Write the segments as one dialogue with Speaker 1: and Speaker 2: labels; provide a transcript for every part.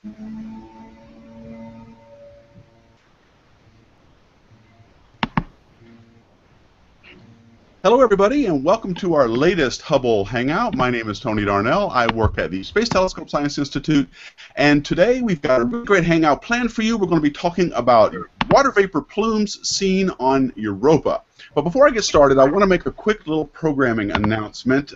Speaker 1: Hello, everybody, and welcome to our latest Hubble Hangout. My name is Tony Darnell. I work at the Space Telescope Science Institute, and today we've got a really great hangout planned for you. We're going to be talking about water vapor plumes seen on Europa. But before I get started, I want to make a quick little programming announcement.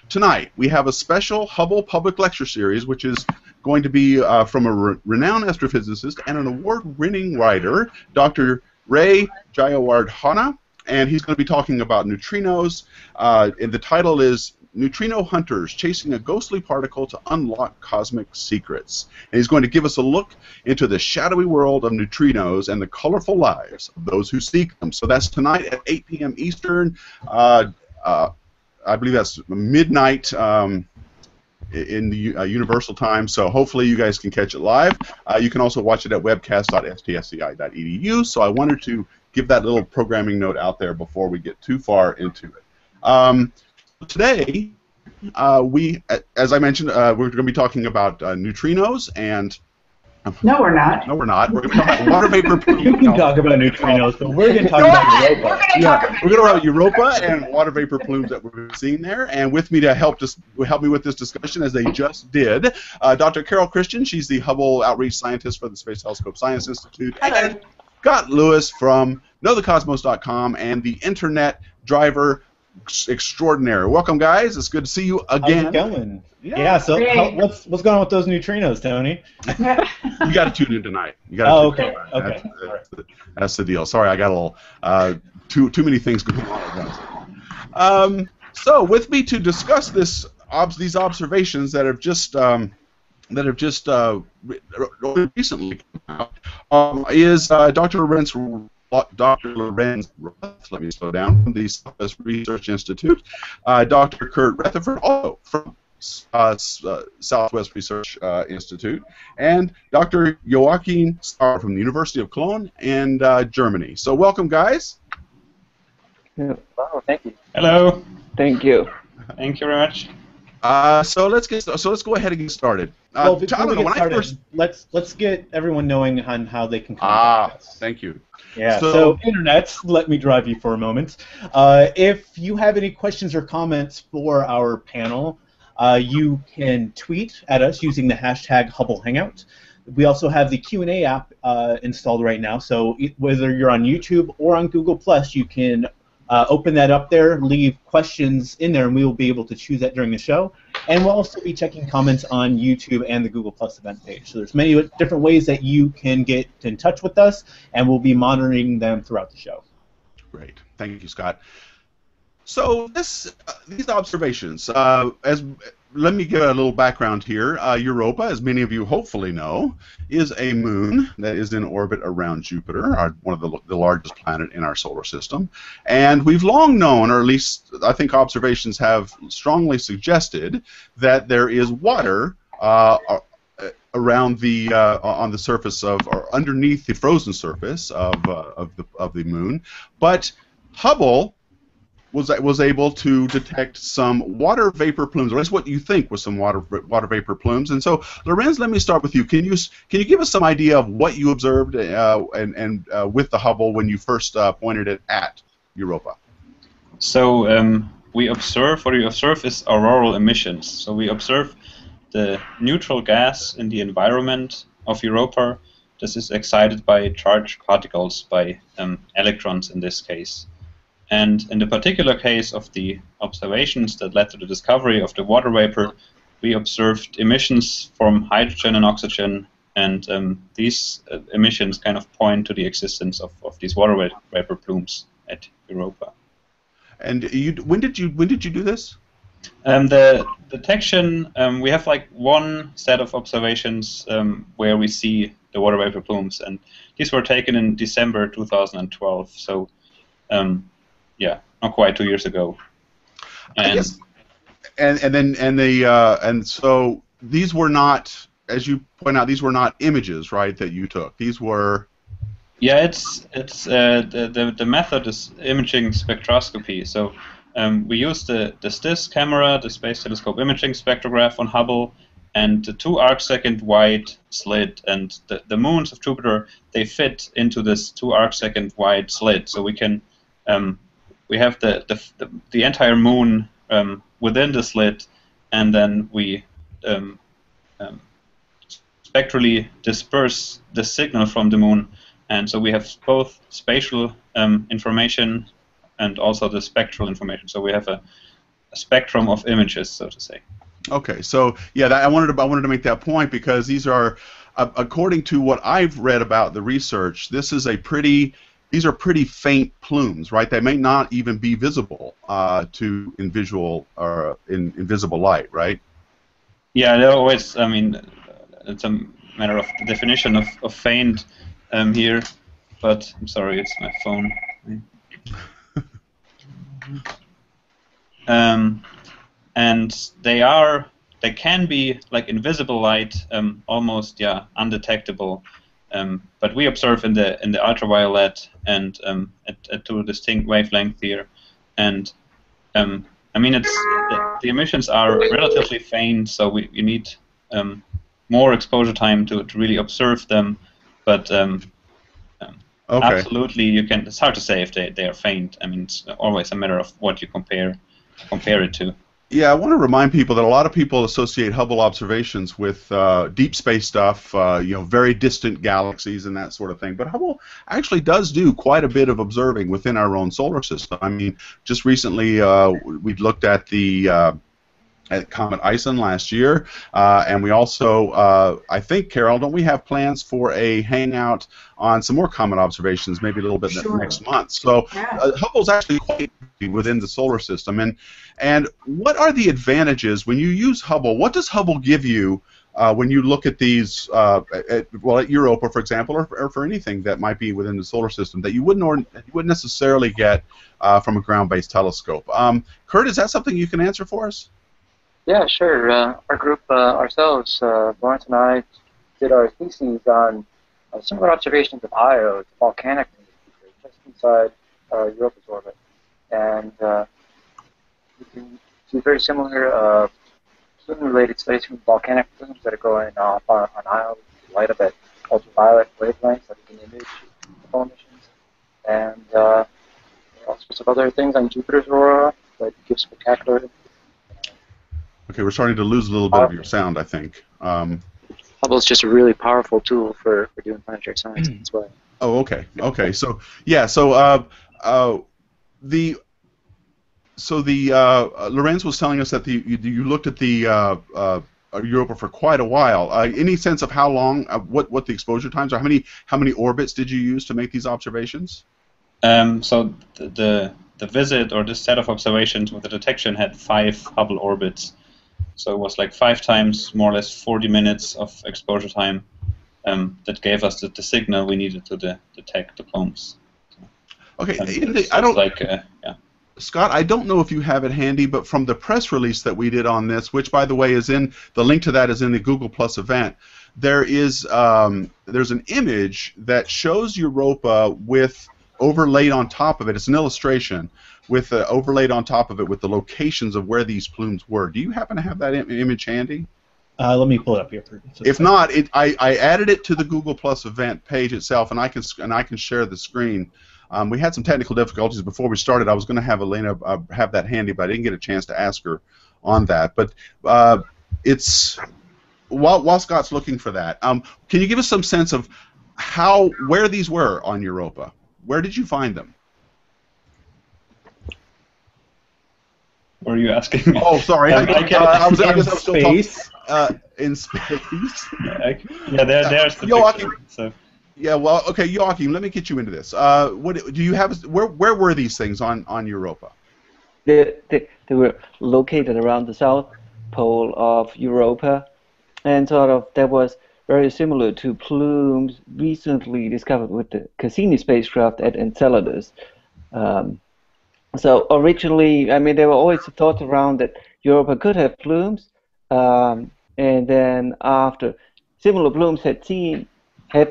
Speaker 1: Tonight, we have a special Hubble Public Lecture Series, which is going to be from a renowned astrophysicist and an award-winning writer, Dr. Ray Jayawardena. And he's going to be talking about neutrinos, and the title is Neutrino Hunters, Chasing a Ghostly Particle to Unlock Cosmic Secrets. And he's going to give us a look into the shadowy world of neutrinos and the colorful lives of those who seek them. So that's tonight at 8 p.m. Eastern. I believe that's midnight in the Universal Time, so hopefully you guys can catch it live. You can also watch it at webcast.stsci.edu, so I wanted to give that little programming note out there before we get too far into it. Today, as I mentioned, we're going to be talking about neutrinos and...
Speaker 2: No, we're not.
Speaker 1: No, we're not. We're going to talk about water vapor plumes.
Speaker 3: You can talk about neutrinos, but we're going to talk about Europa.
Speaker 1: We're going to talk about Europa and water vapor plumes that we're seeing there. And with me to help me with this discussion, as they just did, Dr. Carol Christian. She's the Hubble Outreach Scientist for the Space Telescope Science Institute.
Speaker 2: Hello.
Speaker 1: And Scott Lewis from KnowTheCosmos.com and the Internet Driver Extraordinary. Welcome, guys. It's good to see you again.
Speaker 3: How's it going? Yeah, so what's going on with those neutrinos, Tony?
Speaker 1: You got to tune in tonight. You
Speaker 3: got
Speaker 1: to
Speaker 3: tune in. Okay.
Speaker 1: That's the deal. Sorry, I got a little too many things going on at once. So, with me to discuss these observations that have just recently come out is Dr. Lorenz Roth, let me slow down, from the Southwest Research Institute, Dr. Kurt Rutherford, also from Southwest Research Institute, and Dr. Joachim Starr from the University of Cologne in Germany. So welcome, guys.
Speaker 4: Yeah. Wow, thank you.
Speaker 5: Hello.
Speaker 4: Thank you.
Speaker 5: Thank you very much.
Speaker 1: So let's go ahead and get started.
Speaker 3: Well, before we get started, let's get everyone knowing on how they can contact us.
Speaker 1: Thank you.
Speaker 3: Yeah, so Internet, let me drive you for a moment. If you have any questions or comments for our panel, you can tweet at us using the hashtag Hubble Hangout. We also have the Q&A app installed right now, so whether you're on YouTube or on Google+, you can open that up there, leave questions in there, and we will be able to choose that during the show. And we'll also be checking comments on YouTube and the Google Plus event page. So there's many different ways that you can get in touch with us, and we'll be monitoring them throughout the show.
Speaker 1: Great. Thank you, Scott. So these observations, let me give a little background here. Europa, as many of you hopefully know, is a moon that is in orbit around Jupiter, one of the largest planet in our solar system. And we've long known, or at least I think observations have strongly suggested, that there is water around on the surface or underneath the frozen surface of the moon. But Hubble was able to detect some water vapor plumes, or that's what you think was some water vapor plumes. And so, Lorenz, let me start with you. Can you give us some idea of what you observed with the Hubble when you first pointed it at Europa?
Speaker 5: So what we observe is auroral emissions. So we observe the neutral gas in the environment of Europa. This is excited by charged particles, by electrons in this case. And in the particular case of the observations that led to the discovery of the water vapor, we observed emissions from hydrogen and oxygen, and these emissions kind of point to the existence of these water vapor plumes at Europa.
Speaker 1: And when did you do this?
Speaker 5: The detection, we have like one set of observations where we see the water vapor plumes, and these were taken in December 2012. So. Yeah, not quite 2 years ago. And
Speaker 1: so these were not, as you point out, these were not images, right? That you took. These were.
Speaker 5: Yeah, the method is imaging spectroscopy. So we use the STIS camera, the Space Telescope Imaging Spectrograph on Hubble, and the 2 arcsecond wide slit, and the moons of Jupiter, they fit into this 2 arcsecond wide slit. So we can we have the entire moon within the slit, and then we spectrally disperse the signal from the moon, and so we have both spatial information and also the spectral information. So we have a spectrum of images, so to say. Okay,
Speaker 1: so yeah, I wanted to make that point because these are, according to what I've read about the research, these are pretty faint plumes, right? They may not even be visible to invisible light, right?
Speaker 5: Yeah, they're always. I mean, it's a matter of the definition of faint here, but I'm sorry, it's my phone. And they can be like invisible light, almost undetectable. But we observe in the ultraviolet and at 2 distinct wavelengths here, and I mean the emissions are relatively faint, so you need more exposure time to really observe them. But absolutely, you can. It's hard to say if they are faint. I mean, it's always a matter of what you compare it to.
Speaker 1: Yeah, I want to remind people that a lot of people associate Hubble observations with deep space stuff, very distant galaxies and that sort of thing. But Hubble actually does do quite a bit of observing within our own solar system. I mean, just recently we looked at the at Comet Ison last year, and we also, I think, Carol, don't we have plans for a hangout on some more comet observations, maybe a little bit next month? So Hubble's actually quite within the solar system. And what are the advantages when you use Hubble? What does Hubble give you when you look at these, at Europa, for example, or for anything that might be within the solar system that you wouldn't necessarily get from a ground-based telescope? Kurt, is that something you can answer for us?
Speaker 4: Yeah, sure. Our group ourselves, Lawrence and I, did our theses on similar observations of Io, the volcanic feature, just inside Europa's orbit. And we can see very similar plume-related studies from volcanic plumes that are going off on Io, light up at ultraviolet wavelengths that we can image Hubble emissions, and all sorts of other things on Jupiter's aurora that give spectacular.
Speaker 1: Okay, we're starting to lose a little bit of your sound, I think.
Speaker 4: Hubble is just a really powerful tool for doing planetary science as well.
Speaker 1: Oh, okay. Okay, so yeah, Lorenz was telling us that you looked at the Europa for quite a while. Any sense of how long, what the exposure times are? How many orbits did you use to make these observations?
Speaker 5: So the visit, or this set of observations with the detection, had 5 Hubble orbits. So it was like 5 times more or less 40 minutes of exposure time that gave us the signal we needed to detect the plumes.
Speaker 1: Okay, Scott, I don't know if you have it handy, but from the press release that we did on this, which by the way is in the link to that is in the Google Plus event, there's an image that shows Europa with overlaid on top of it. It's an illustration with overlaid on top of it with the locations of where these plumes were. Do you happen to have that image handy?
Speaker 3: Let me pull it up here.
Speaker 1: If not, I added it to the Google Plus event page itself, and I can share the screen. We had some technical difficulties before we started. I was going to have Elena have that handy, but I didn't get a chance to ask her on that. But it's while Scott's looking for that, can you give us some sense of where these were on Europa? Where did you find them?
Speaker 5: What are you asking me?
Speaker 1: Oh, sorry. I guess I was still talking. In space.
Speaker 5: Yeah, there's the
Speaker 1: Joachim,
Speaker 5: picture. So.
Speaker 1: Yeah, well, okay, Joachim, let me get you into this. What do you have? Where were these things on Europa?
Speaker 2: They were located around the south pole of Europa, and sort of that was very similar to plumes recently discovered with the Cassini spacecraft at Enceladus. So originally, I mean, there were always thoughts around that Europa could have plumes, and then after similar plumes had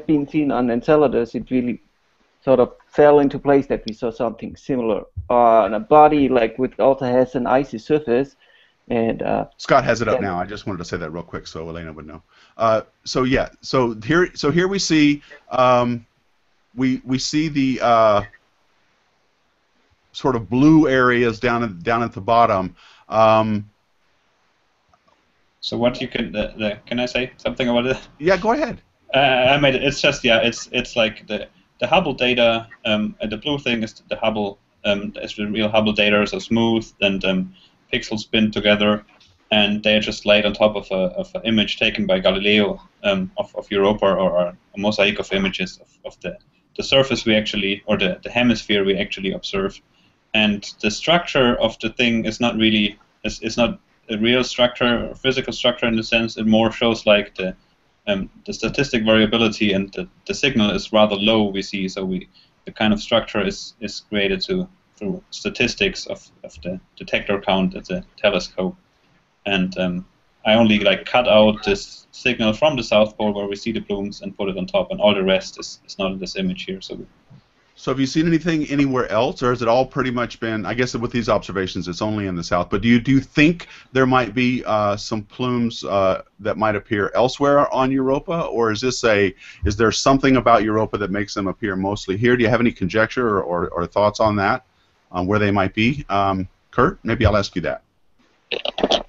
Speaker 2: been seen on Enceladus, it really sort of fell into place that we saw something similar on a body like which also has an icy surface, And
Speaker 1: Scott has it up now. I just wanted to say that real quick so Elena would know. So yeah, so here we see we see the sort of blue areas down at the bottom.
Speaker 5: So what you can can I say something about it?
Speaker 1: Yeah, go ahead.
Speaker 5: I made it. It's just it's like the Hubble data. The blue thing is the Hubble. It's the real Hubble data, so smooth and pixels spin together, and they're just laid on top of an image taken by Galileo of Europa, or a mosaic of images of the surface we actually, or the hemisphere we actually observed. And the structure of the thing is not really, it's not a real structure, or physical structure in the sense. It more shows like the statistic variability, and the signal is rather low, we see. So the kind of structure is created through statistics of the detector count at the telescope. And I only cut out this signal from the South Pole where we see the plumes and put it on top, and all the rest is not in this image here.
Speaker 1: So have you seen anything anywhere else, or has it all pretty much been, I guess with these observations it's only in the south, but do you think there might be some plumes that might appear elsewhere on Europa, or is there something about Europa that makes them appear mostly here? Do you have any conjecture or thoughts on that, on where they might be? Kurt, maybe I'll ask you that.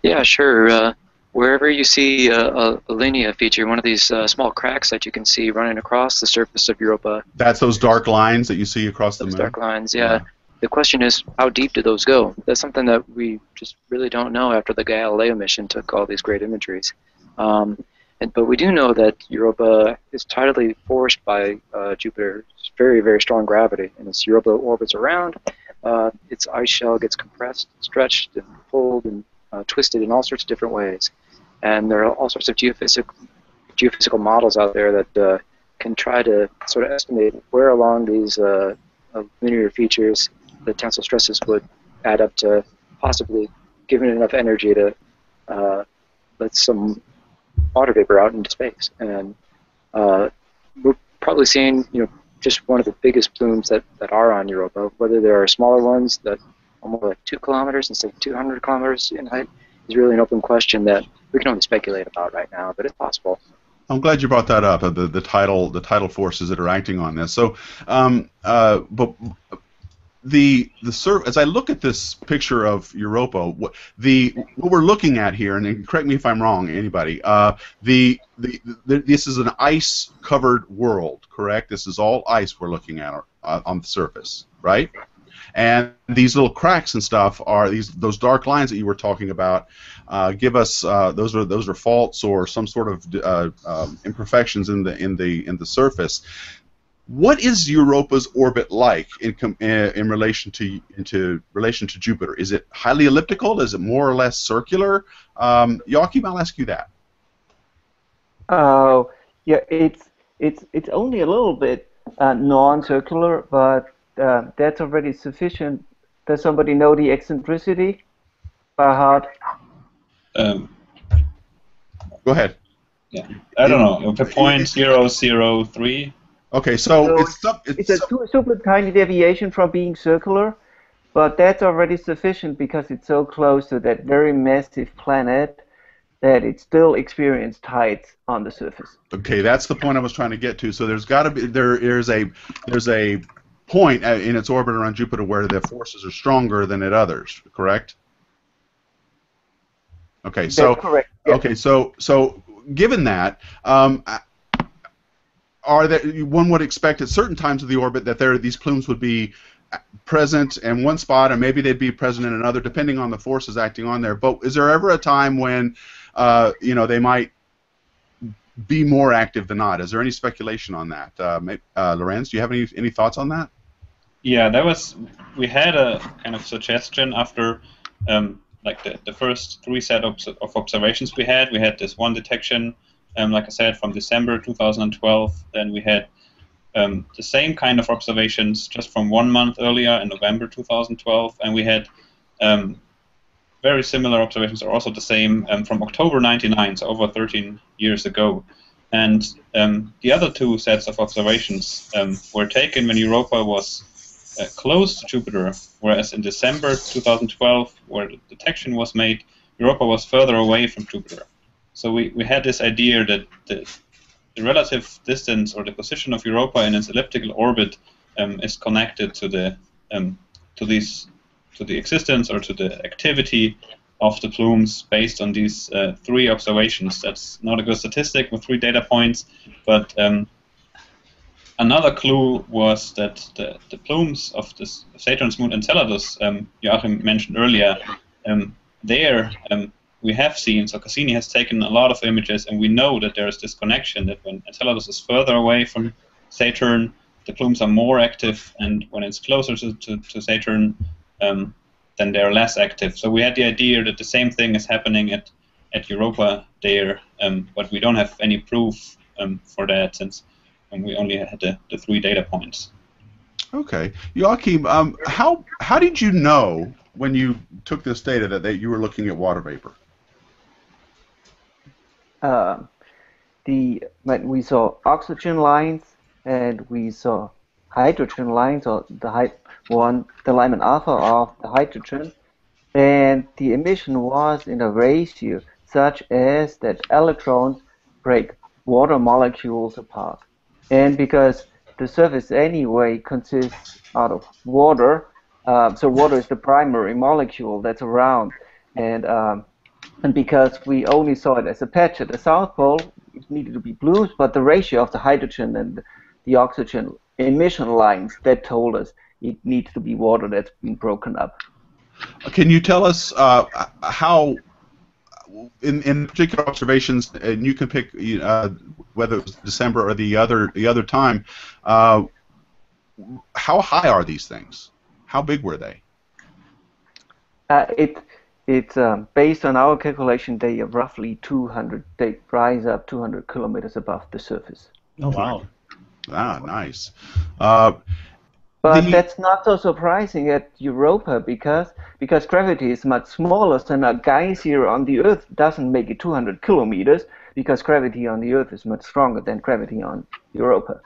Speaker 4: Yeah, sure. Wherever you see a linea feature, one of these small cracks that you can see running across the surface of Europa.
Speaker 1: That's those dark lines that you see across the moon?
Speaker 4: Dark lines, yeah. The question is, how deep do those go? That's something that we just really don't know after the Galileo mission took all these great imageries. But we do know that Europa is tidally forced by Jupiter's very, very strong gravity. And as Europa orbits around, its ice shell gets compressed, stretched, and pulled, and twisted in all sorts of different ways. And there are all sorts of geophysical models out there that can try to sort of estimate where along these linear features the tensile stresses would add up to possibly giving enough energy to let some water vapor out into space. And we're probably seeing, just one of the biggest plumes that are on Europa. Whether there are smaller ones that are more like 2 kilometers instead of 200 kilometers in height is really an open question that we can only speculate about right now, but it's possible.
Speaker 1: I'm glad you brought that up. The tidal forces that are acting on this. So, but as I look at this picture of Europa, what we're looking at here, and correct me if I'm wrong, anybody. This is an ice-covered world, correct? This is all ice we're looking at on the surface, right? And these little cracks and stuff are those dark lines that you were talking about. Give us those are faults or some sort of imperfections in the surface. What is Europa's orbit like in relation to Jupiter? Is it highly elliptical? Is it more or less circular? Joachim, I'll ask you that.
Speaker 2: Yeah, it's only a little bit non-circular, but that's already sufficient. Does somebody know the eccentricity by heart?
Speaker 1: Go ahead.
Speaker 5: Yeah, I don't know. 0.003.
Speaker 1: Okay, so
Speaker 2: it's a super tiny deviation from being circular, but that's already sufficient because it's so close to that very massive planet that it still experienced tides on the surface.
Speaker 1: Okay, that's the point I was trying to get to. So there's got to be there's a point in its orbit around Jupiter where the forces are stronger than at others, correct? Okay, so
Speaker 2: that's correct. Yes.
Speaker 1: Okay, so given that, one would expect at certain times of the orbit that these plumes would be present in one spot, and maybe they'd be present in another, depending on the forces acting on there. But is there ever a time when they might be more active than not? Is there any speculation on that? Lorenz, do you have any thoughts on that?
Speaker 5: Yeah, we had a kind of suggestion after the first 3 set of observations we had. We had this one detection, like I said, from December 2012. Then we had the same kind of observations just from 1 month earlier in November 2012, and we had very similar observations, or also the same, from October 99, so over 13 years ago. And the other 2 sets of observations were taken when Europa was close to Jupiter, whereas in December 2012, where the detection was made, Europa was further away from Jupiter. So we had this idea that the relative distance or the position of Europa in its elliptical orbit is connected to the to the existence or to the activity of the plumes based on these 3 observations. That's not a good statistic with 3 data points, but another clue was that the plumes of this Saturn's moon Enceladus, Joachim mentioned earlier, there we have seen, so Cassini has taken a lot of images, and we know that there is this connection that when Enceladus is further away from Saturn, the plumes are more active, and when it's closer to Saturn, then they're less active. So we had the idea that the same thing is happening at Europa there, but we don't have any proof for that since we only had the 3 data points.
Speaker 1: Okay, Joachim, how did you know when you took this data that you were looking at water vapor?
Speaker 2: When we saw oxygen lines and we saw hydrogen lines, or the Lyman alpha of the hydrogen, and the emission was in a ratio such as that electrons break water molecules apart. And because the surface anyway consists out of water, so water is the primary molecule that's around, and because we only saw it as a patch at the South Pole, it needed to be plumes, but the ratio of the hydrogen and the oxygen emission lines, that told us it needs to be water that's been broken up.
Speaker 1: Can you tell us how, in particular observations, and you can pick whether it was December or the other time, how high are these things? How big were they?
Speaker 2: It's based on our calculation, they are roughly 200. They rise up 200 kilometers above the surface.
Speaker 3: Oh wow!
Speaker 1: Ah, nice.
Speaker 2: But that's not so surprising at Europa because gravity is much smaller than a geyser on the Earth doesn't make it 200 kilometers because gravity on the Earth is much stronger than gravity on Europa.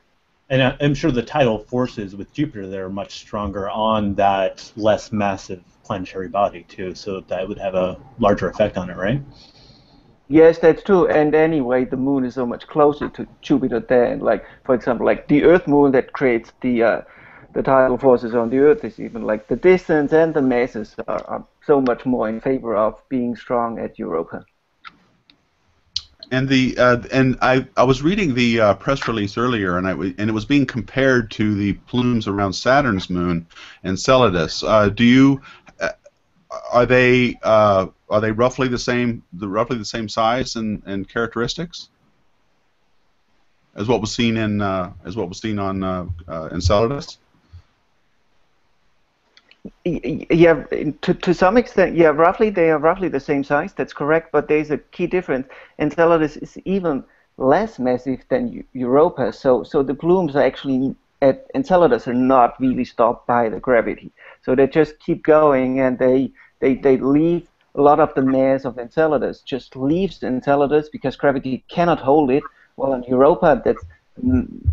Speaker 3: And I'm sure the tidal forces with Jupiter there are much stronger on that less massive planetary body too, so that would have a larger effect on it, right?
Speaker 2: Yes, that's true. And anyway, the moon is so much closer to Jupiter than, like, for example, like the Earth moon that creates the tidal forces on the Earth is even like the distance and the masses are so much more in favor of being strong at Europa.
Speaker 1: And I was reading the press release earlier, and it was being compared to the plumes around Saturn's moon, Enceladus. Are they roughly the same size and characteristics as what was seen on Enceladus?
Speaker 2: Yeah, to some extent, yeah, they are roughly the same size. That's correct, but there's a key difference. Enceladus is even less massive than Europa, so the plumes are actually at Enceladus are not really stopped by the gravity. So they just keep going, and they leave a lot of the mass of Enceladus just leaves Enceladus because gravity cannot hold it. Well, in Europa, that's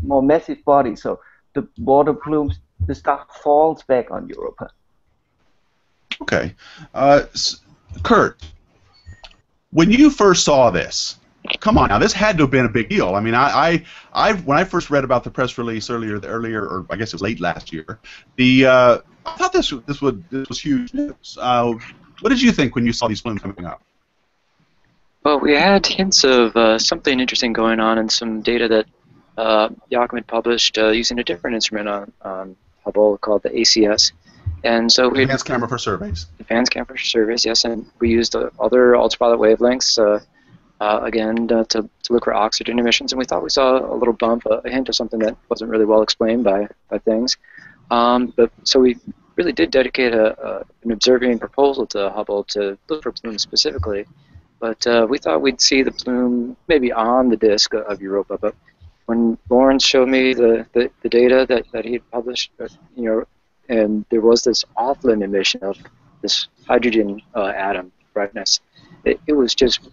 Speaker 2: more massive body, so the water plumes, the stuff falls back on Europa.
Speaker 1: Okay. Kurt, when you first saw this, come on now, this had to have been a big deal. I mean, when I first read about the press release earlier, or I guess it was late last year, I thought this was huge news. What did you think when you saw these plumes coming up?
Speaker 4: Well, we had hints of something interesting going on and some data that Joachim had published using a different instrument on Hubble called the ACS. And so we
Speaker 1: Advanced Camera for Surveys.
Speaker 4: Advanced Camera for Surveys, yes, and we used other ultraviolet wavelengths again to look for oxygen emissions, and we thought we saw a little bump, a hint of something that wasn't really well explained by things. But so we really did dedicate an observing proposal to Hubble to look for plumes specifically. But we thought we'd see the plume maybe on the disk of Europa. But when Lawrence showed me the data that he had published, and there was this offline emission of this hydrogen atom brightness, it was just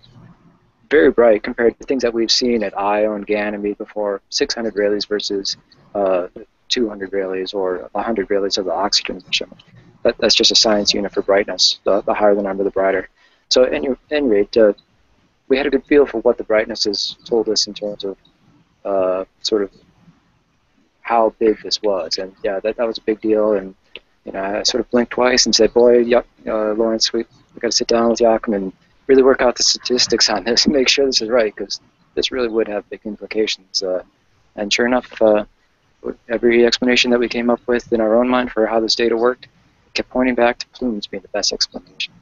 Speaker 4: very bright compared to things that we've seen at Io and Ganymede before, 600 Rayleigh versus 200 Rayleigh or 100 Rayleigh of the oxygen emission. That's just a science unit for brightness. The higher the number, the brighter. So at any rate, we had a good feel for what the brightnesses told us in terms of sort of how big this was, and yeah, that was a big deal. And I sort of blinked twice and said, "Boy, Lawrence, we got to sit down with Joachim and really work out the statistics on this and make sure this is right, because this really would have big implications." And sure enough, every explanation that we came up with in our own mind for how this data worked kept pointing back to Plumes being the best explanation.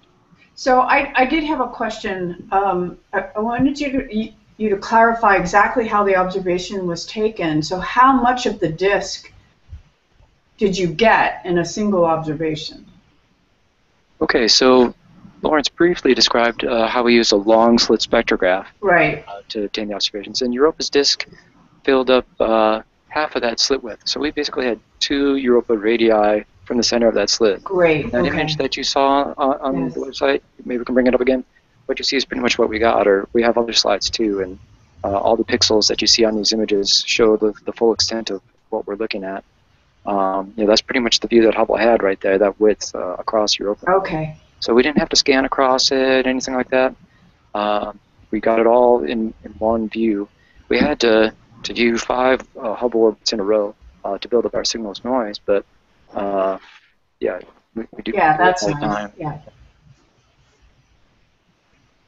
Speaker 6: So I did have a question. I wanted you to clarify exactly how the observation was taken. So how much of the disk did you get in a single observation?
Speaker 4: Okay, so Lawrence briefly described how we used a long slit spectrograph to obtain the observations. And Europa's disk filled up half of that slit width. So we basically had 2 Europa radii from the center of that slit.
Speaker 6: Great.
Speaker 4: That image that you saw on the website, maybe we can bring it up again. What you see is pretty much what we got, or we have other slides too, and all the pixels that you see on these images show the full extent of what we're looking at. That's pretty much the view that Hubble had right there, that width across Europa.
Speaker 6: Okay.
Speaker 4: So we didn't have to scan across it, anything like that. We got it all in one view. We had to view 5 Hubble orbits in a row to build up our signal's noise, but yeah, we do.
Speaker 6: Yeah, that's nice.
Speaker 4: Time.
Speaker 6: Yeah.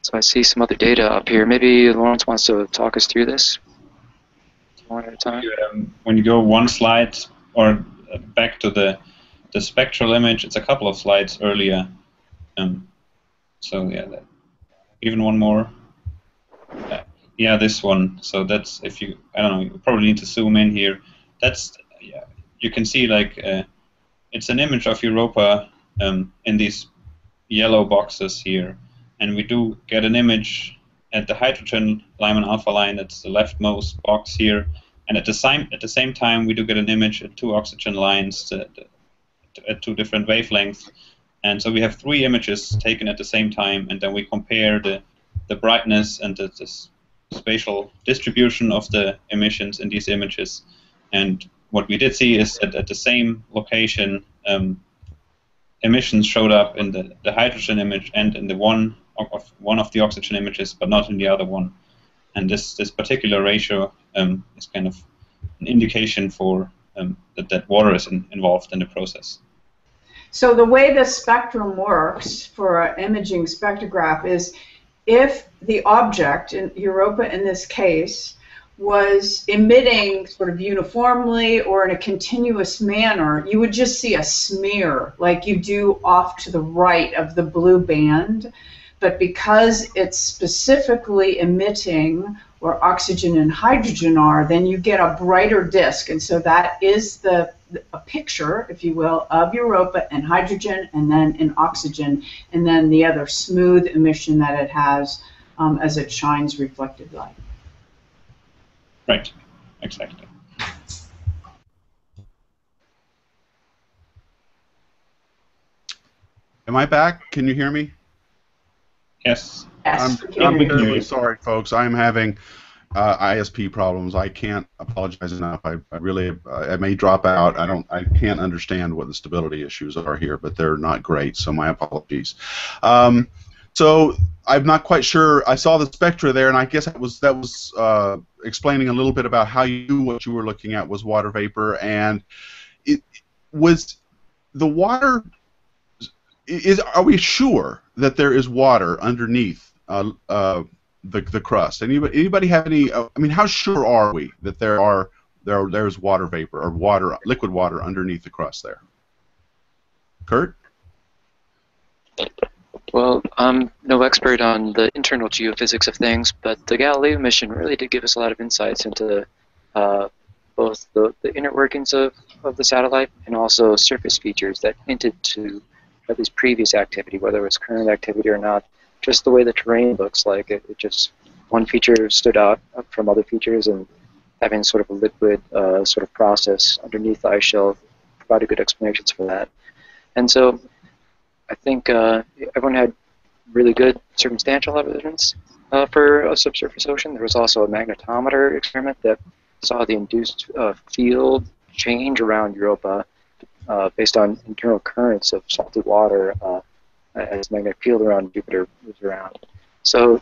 Speaker 4: So I see some other data up here. Maybe Lawrence wants to talk us through this one at a time.
Speaker 5: When you go one slide or back to the spectral image, it's a couple of slides earlier. So yeah, even one more. Yeah, this one. So that's, if you, I don't know, you probably need to zoom in here. That's, yeah, you can see like it's an image of Europa in these yellow boxes here, and we do get an image at the hydrogen Lyman alpha line. That's the leftmost box here, and at the same time we do get an image at 2 oxygen lines at 2 different wavelengths, and so we have 3 images taken at the same time, and then we compare the brightness and the spatial distribution of the emissions in these images. And what we did see is that at the same location, emissions showed up in the hydrogen image and in the one of the oxygen images, but not in the other one. And this particular ratio is kind of an indication for that water is involved in the process.
Speaker 6: So the way the spectrum works for an imaging spectrograph is, if the object, in Europa in this case, was emitting sort of uniformly or in a continuous manner, you would just see a smear like you do off to the right of the blue band. But because it's specifically emitting where oxygen and hydrogen are, then you get a brighter disk. And so that is a picture, if you will, of Europa and hydrogen and then in oxygen, and then the other smooth emission that it has as it shines reflected light.
Speaker 5: Right, exactly.
Speaker 1: Am I back? Can you hear me?
Speaker 5: Yes.
Speaker 6: Yes.
Speaker 1: I'm terribly sorry, folks. I'm having ISP problems. I can't apologize enough. I really, I may drop out. I can't understand what the stability issues are here, but they're not great. So my apologies. So I'm not quite sure. I saw the spectra there, and I guess that was explaining a little bit about how you knew what you were looking at was water vapor, and it was the water. Are we sure that there is water underneath the crust? Anybody have any? I mean, how sure are we that there's water vapor or liquid water underneath the crust there? Kurt?
Speaker 4: Well, I'm no expert on the internal geophysics of things, but the Galileo mission really did give us a lot of insights into both the inner workings of the satellite and also surface features that hinted to at least previous activity, whether it was current activity or not. Just the way the terrain looks like, it just, one feature stood out from other features, and having sort of a liquid sort of process underneath the ice shelf provided good explanations for that. And so I think everyone had really good circumstantial evidence for a subsurface ocean. There was also a magnetometer experiment that saw the induced field change around Europa based on internal currents of salty water as the magnetic field around Jupiter moves around. So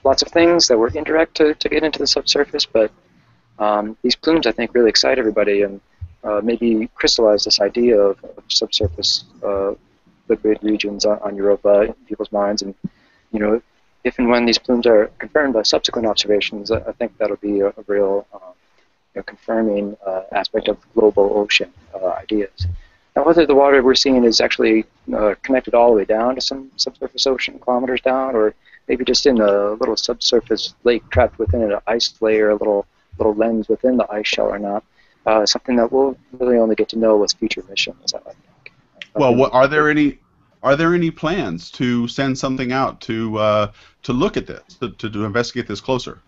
Speaker 4: lots of things that were indirect to get into the subsurface, but these plumes, I think, really excite everybody and maybe crystallize this idea of subsurface liquid regions on Europa in people's minds. And, you know, if and when these plumes are confirmed by subsequent observations, I think that'll be a real confirming aspect of global ocean ideas. Now, whether the water we're seeing is actually connected all the way down to some subsurface ocean kilometers down, or maybe just in a little subsurface lake trapped within an ice layer, a little lens within the ice shell or not, something that we'll really only get to know with future missions, I think.
Speaker 1: Well, are there any plans to send something out to look at this, to investigate this closer?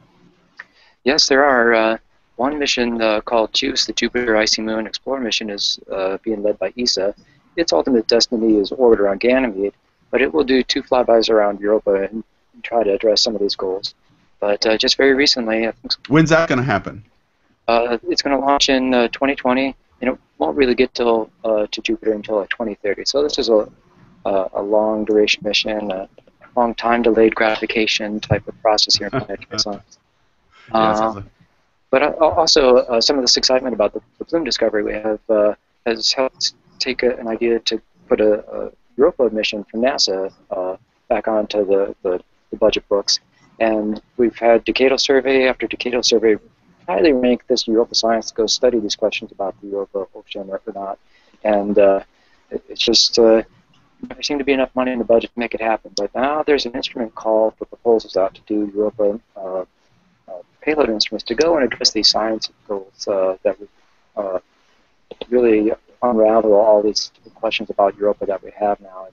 Speaker 4: Yes, there are. One mission called JUICE, the Jupiter Icy Moon Explorer mission, is being led by ESA. Its ultimate destiny is orbit around Ganymede, but it will do 2 flybys around Europa and try to address some of these goals. But just very recently, I think.
Speaker 1: When's that going to happen?
Speaker 4: It's going to launch in 2020, and it won't really get to Jupiter until like 2030. So this is a long duration mission, a long time delayed gratification type of process here in planetary science. But also, some of this excitement about the plume discovery we have has helped take an idea to put a Europa mission from NASA back onto the budget books. And we've had decadal survey after decadal survey highly rank this Europa science to go study these questions about the Europa ocean or not. And it's just, there seemed to be enough money in the budget to make it happen. But now there's an instrument call for proposals out to do Europa payload instruments to go and address these science goals that would really unravel all these questions about Europa that we have now.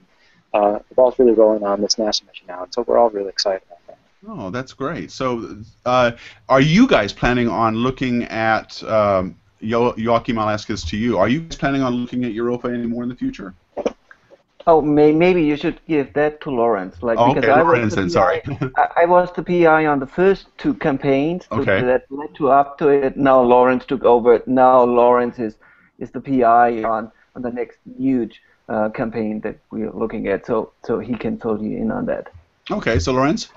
Speaker 4: And the ball's really rolling on this NASA mission now, and so we're all really excited about that.
Speaker 1: Oh, that's great. So are you guys planning on looking at, Joachim, I'll ask this to you, are you guys planning on looking at Europa anymore in the future?
Speaker 2: Oh, maybe you should give that to Lawrence. Like,
Speaker 1: oh,
Speaker 2: because
Speaker 1: okay,
Speaker 2: I
Speaker 1: Lawrence,
Speaker 2: was
Speaker 1: sorry.
Speaker 2: I was the PI on the first 2 campaigns that led up to it. Now Lawrence took over. Now Lawrence is the PI on the next huge campaign that we're looking at. So he can fill you in on that.
Speaker 1: Okay, so Lawrence?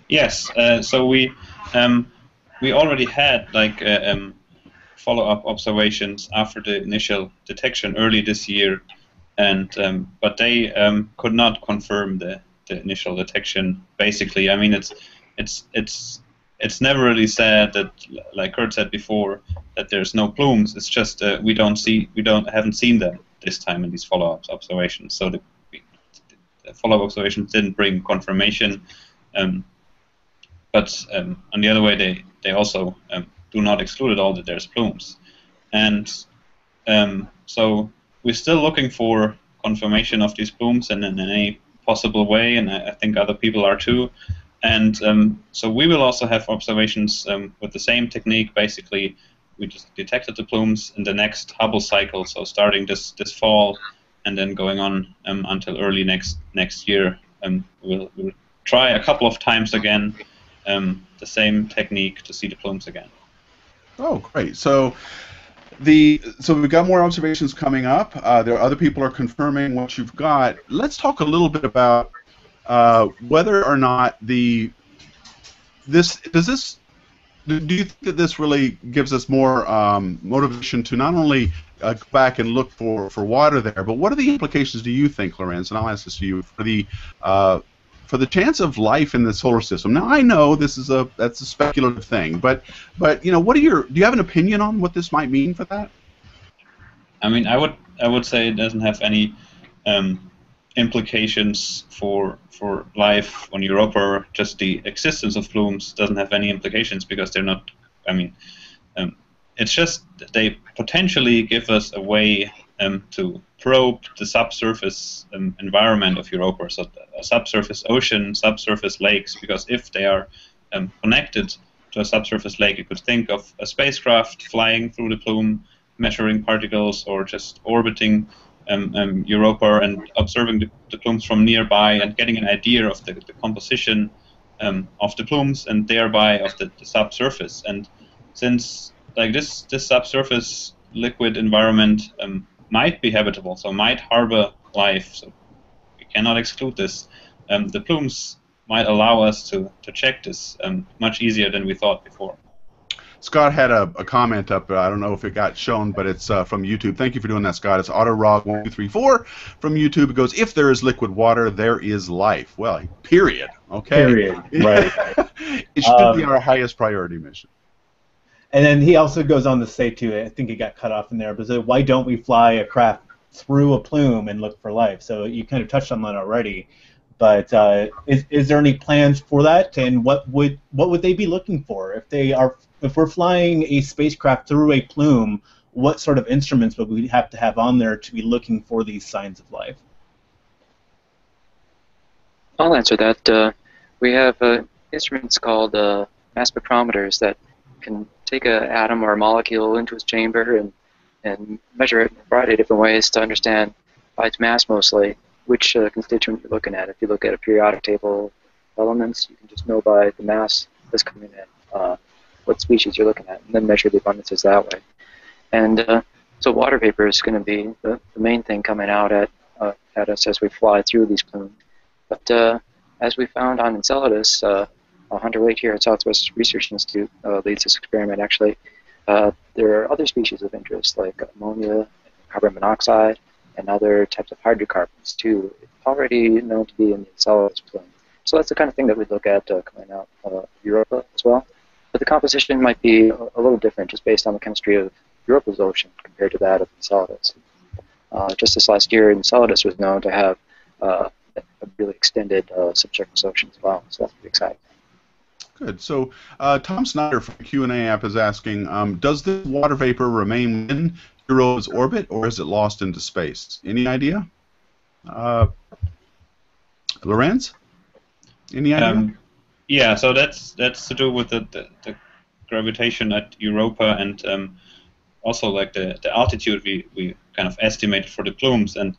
Speaker 5: Yes. So we already had like follow-up observations after the initial detection early this year. And but they could not confirm the initial detection. Basically, I mean, it's never really said that, like Kurt said before, that there's no plumes. It's just we haven't seen them this time in these follow-up observations. So the follow-up observations didn't bring confirmation. But on the other way, they also do not exclude at all that there's plumes, and so. We're still looking for confirmation of these plumes in any possible way, and I think other people are too. And so we will also have observations with the same technique. Basically, we just detected the plumes in the next Hubble cycle, so starting this fall and then going on until early next year. We'll try a couple of times again the same technique to see the plumes again.
Speaker 1: Oh, great. So we've got more observations coming up. There are other people are confirming what you've got. Let's talk a little bit about whether or not do you think that this really gives us more motivation to not only go back and look for water there, but what are the implications, do you think, Lorenz, and I'll ask this to you, for the chance of life in the solar system? Now, I know that's a speculative thing, but you know, do you have an opinion on what this might mean for that?
Speaker 5: I mean, I would say it doesn't have any implications for life on Europa. Or just the existence of plumes doesn't have any implications because they're not. I mean, it's just they potentially give us a way to probe the subsurface environment of Europa, so a subsurface ocean, subsurface lakes, because if they are connected to a subsurface lake, you could think of a spacecraft flying through the plume, measuring particles, or just orbiting Europa and observing the plumes from nearby and getting an idea of the composition of the plumes and thereby of the subsurface. And since like this subsurface liquid environment might be habitable, so might harbor life. So we cannot exclude this. The plumes might allow us to check this much easier than we thought before.
Speaker 1: Scott had a comment up. I don't know if it got shown, but it's from YouTube. Thank you for doing that, Scott. It's AutoRog1234 from YouTube. It goes, if there is liquid water, there is life. Well, period. Okay.
Speaker 3: Period. Right.
Speaker 1: It should be our highest priority mission.
Speaker 3: And then he also goes on to say, too, I think it got cut off in there, but so why don't we fly a craft through a plume and look for life? So you kind of touched on that already. But is there any plans for that? And what would they be looking for if we're flying a spacecraft through a plume? What sort of instruments would we have to have on there to be looking for these signs of life?
Speaker 4: I'll answer that. We have instruments called mass spectrometers that can take an atom or a molecule into its chamber and measure it in a variety of different ways to understand, by its mass mostly, which constituent you're looking at. If you look at a periodic table of elements, you can just know by the mass that's coming in what species you're looking at, and then measure the abundances that way. And so water vapor is going to be the main thing coming out at us as we fly through these plumes. But as we found on Enceladus, Hunter Wade here at Southwest Research Institute leads this experiment actually, there are other species of interest like ammonia, carbon monoxide, and other types of hydrocarbons too, already known to be in the Enceladus plume. So that's the kind of thing that we look at coming out of Europa as well. But the composition might be a little different just based on the chemistry of Europa's ocean compared to that of Enceladus. Just this last year, Enceladus was known to have a really extended subsurface ocean as well, so that's pretty exciting.
Speaker 1: Good. So Tom Snyder from the Q&A app is asking, does this water vapor remain in Europa's orbit, or is it lost into space? Any idea? Lorenz? Any idea?
Speaker 5: Yeah, so that's to do with the gravitation at Europa, and also like the altitude we kind of estimated for the plumes. And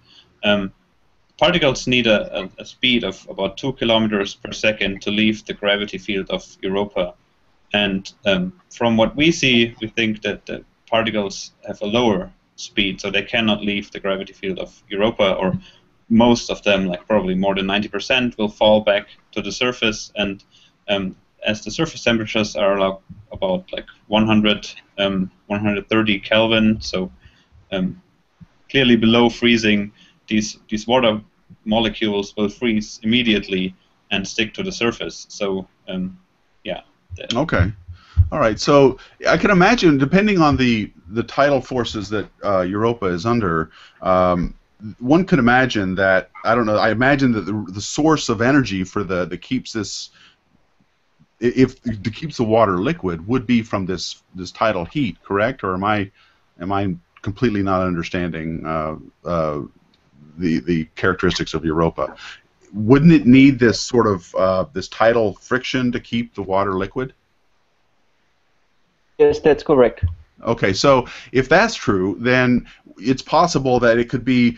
Speaker 5: particles need a speed of about 2 kilometers per second to leave the gravity field of Europa. And from what we see, we think that the particles have a lower speed, so they cannot leave the gravity field of Europa, or most of them, like probably more than 90%, will fall back to the surface. And as the surface temperatures are about like 130 Kelvin, so clearly below freezing, these water molecules will freeze immediately and stick to the surface. So yeah.
Speaker 1: Okay. All right. So I can imagine, depending on the tidal forces that Europa is under, one could imagine that, I don't know, I imagine that the source of energy for that keeps this, keeps the water liquid, would be from this tidal heat, correct? Or am I completely not understanding the characteristics of Europa? Wouldn't it need this sort of this tidal friction to keep the water liquid?
Speaker 2: Yes, that's correct.
Speaker 1: Okay, so if that's true, then it's possible that it could be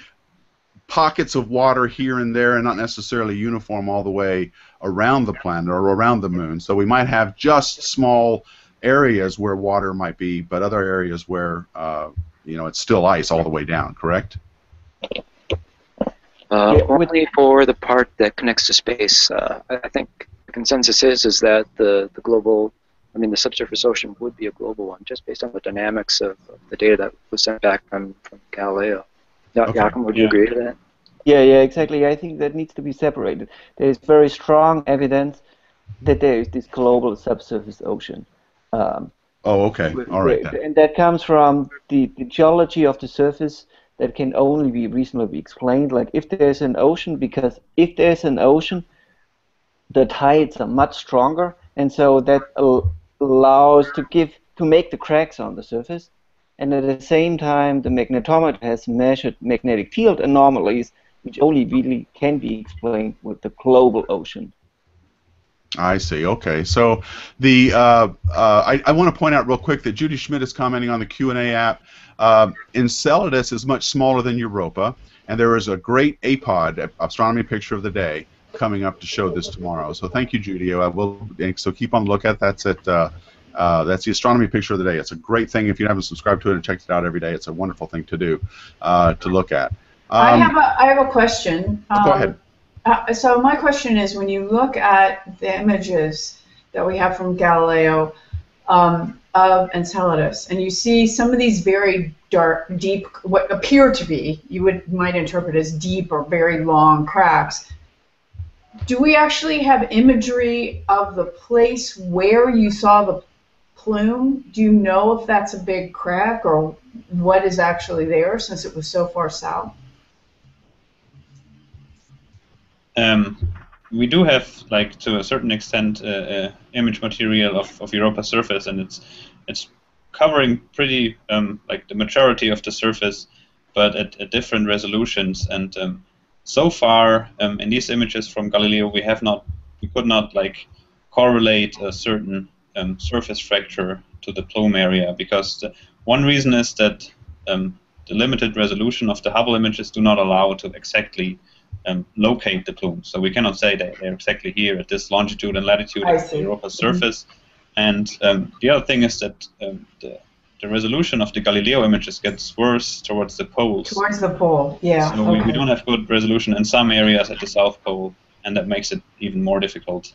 Speaker 1: pockets of water here and there and not necessarily uniform all the way around the planet or around the moon. So we might have just small areas where water might be, but other areas where it's still ice all the way down, correct?
Speaker 4: Only for the part that connects to space. I think the consensus is that the global, the subsurface ocean would be a global one, just based on the dynamics of the data that was sent back from Galileo.
Speaker 1: Okay.
Speaker 4: Joachim, would you agree to that?
Speaker 2: Yeah, exactly. I think that needs to be separated. There is very strong evidence that there is this global subsurface ocean.
Speaker 1: Oh, okay. All right.
Speaker 2: And that comes from the geology of the surface that can only be reasonably explained. Like if there's an ocean, because if there's an ocean, the tides are much stronger, and so that allows to make the cracks on the surface. And at the same time, the magnetometer has measured magnetic field anomalies, which only really can be explained with the global ocean.
Speaker 1: I see. Okay. So the I want to point out real quick that Judy Schmidt is commenting on the Q&A app. Enceladus is much smaller than Europa, and there is a great APOD, Astronomy Picture of the Day, coming up to show this tomorrow. So thank you, Judy. So keep on the lookout. That's the Astronomy Picture of the Day. It's a great thing. If you haven't subscribed to it and checked it out every day, it's a wonderful thing to do, to look at.
Speaker 6: I have a question.
Speaker 1: Go ahead.
Speaker 6: So my question is, when you look at the images that we have from Galileo of Enceladus, and you see some of these very dark, deep, what appear to be, might interpret as deep or very long cracks, do we actually have imagery of the place where you saw the plume? Do you know if that's a big crack or what is actually there since it was so far south?
Speaker 5: We do have, like, to a certain extent, image material of Europa's surface, and it's covering pretty like the majority of the surface, but at different resolutions. And so far, in these images from Galileo, we could not like correlate a certain surface fracture to the plume area, because one reason is that the limited resolution of the Hubble images do not allow to exactly locate the plumes. So we cannot say that they're exactly here at this longitude and latitude of Europa's surface. And the other thing is that the resolution of the Galileo images gets worse towards the poles.
Speaker 6: Towards the pole, yeah.
Speaker 5: So we don't have good resolution in some areas at the South Pole, and that makes it even more difficult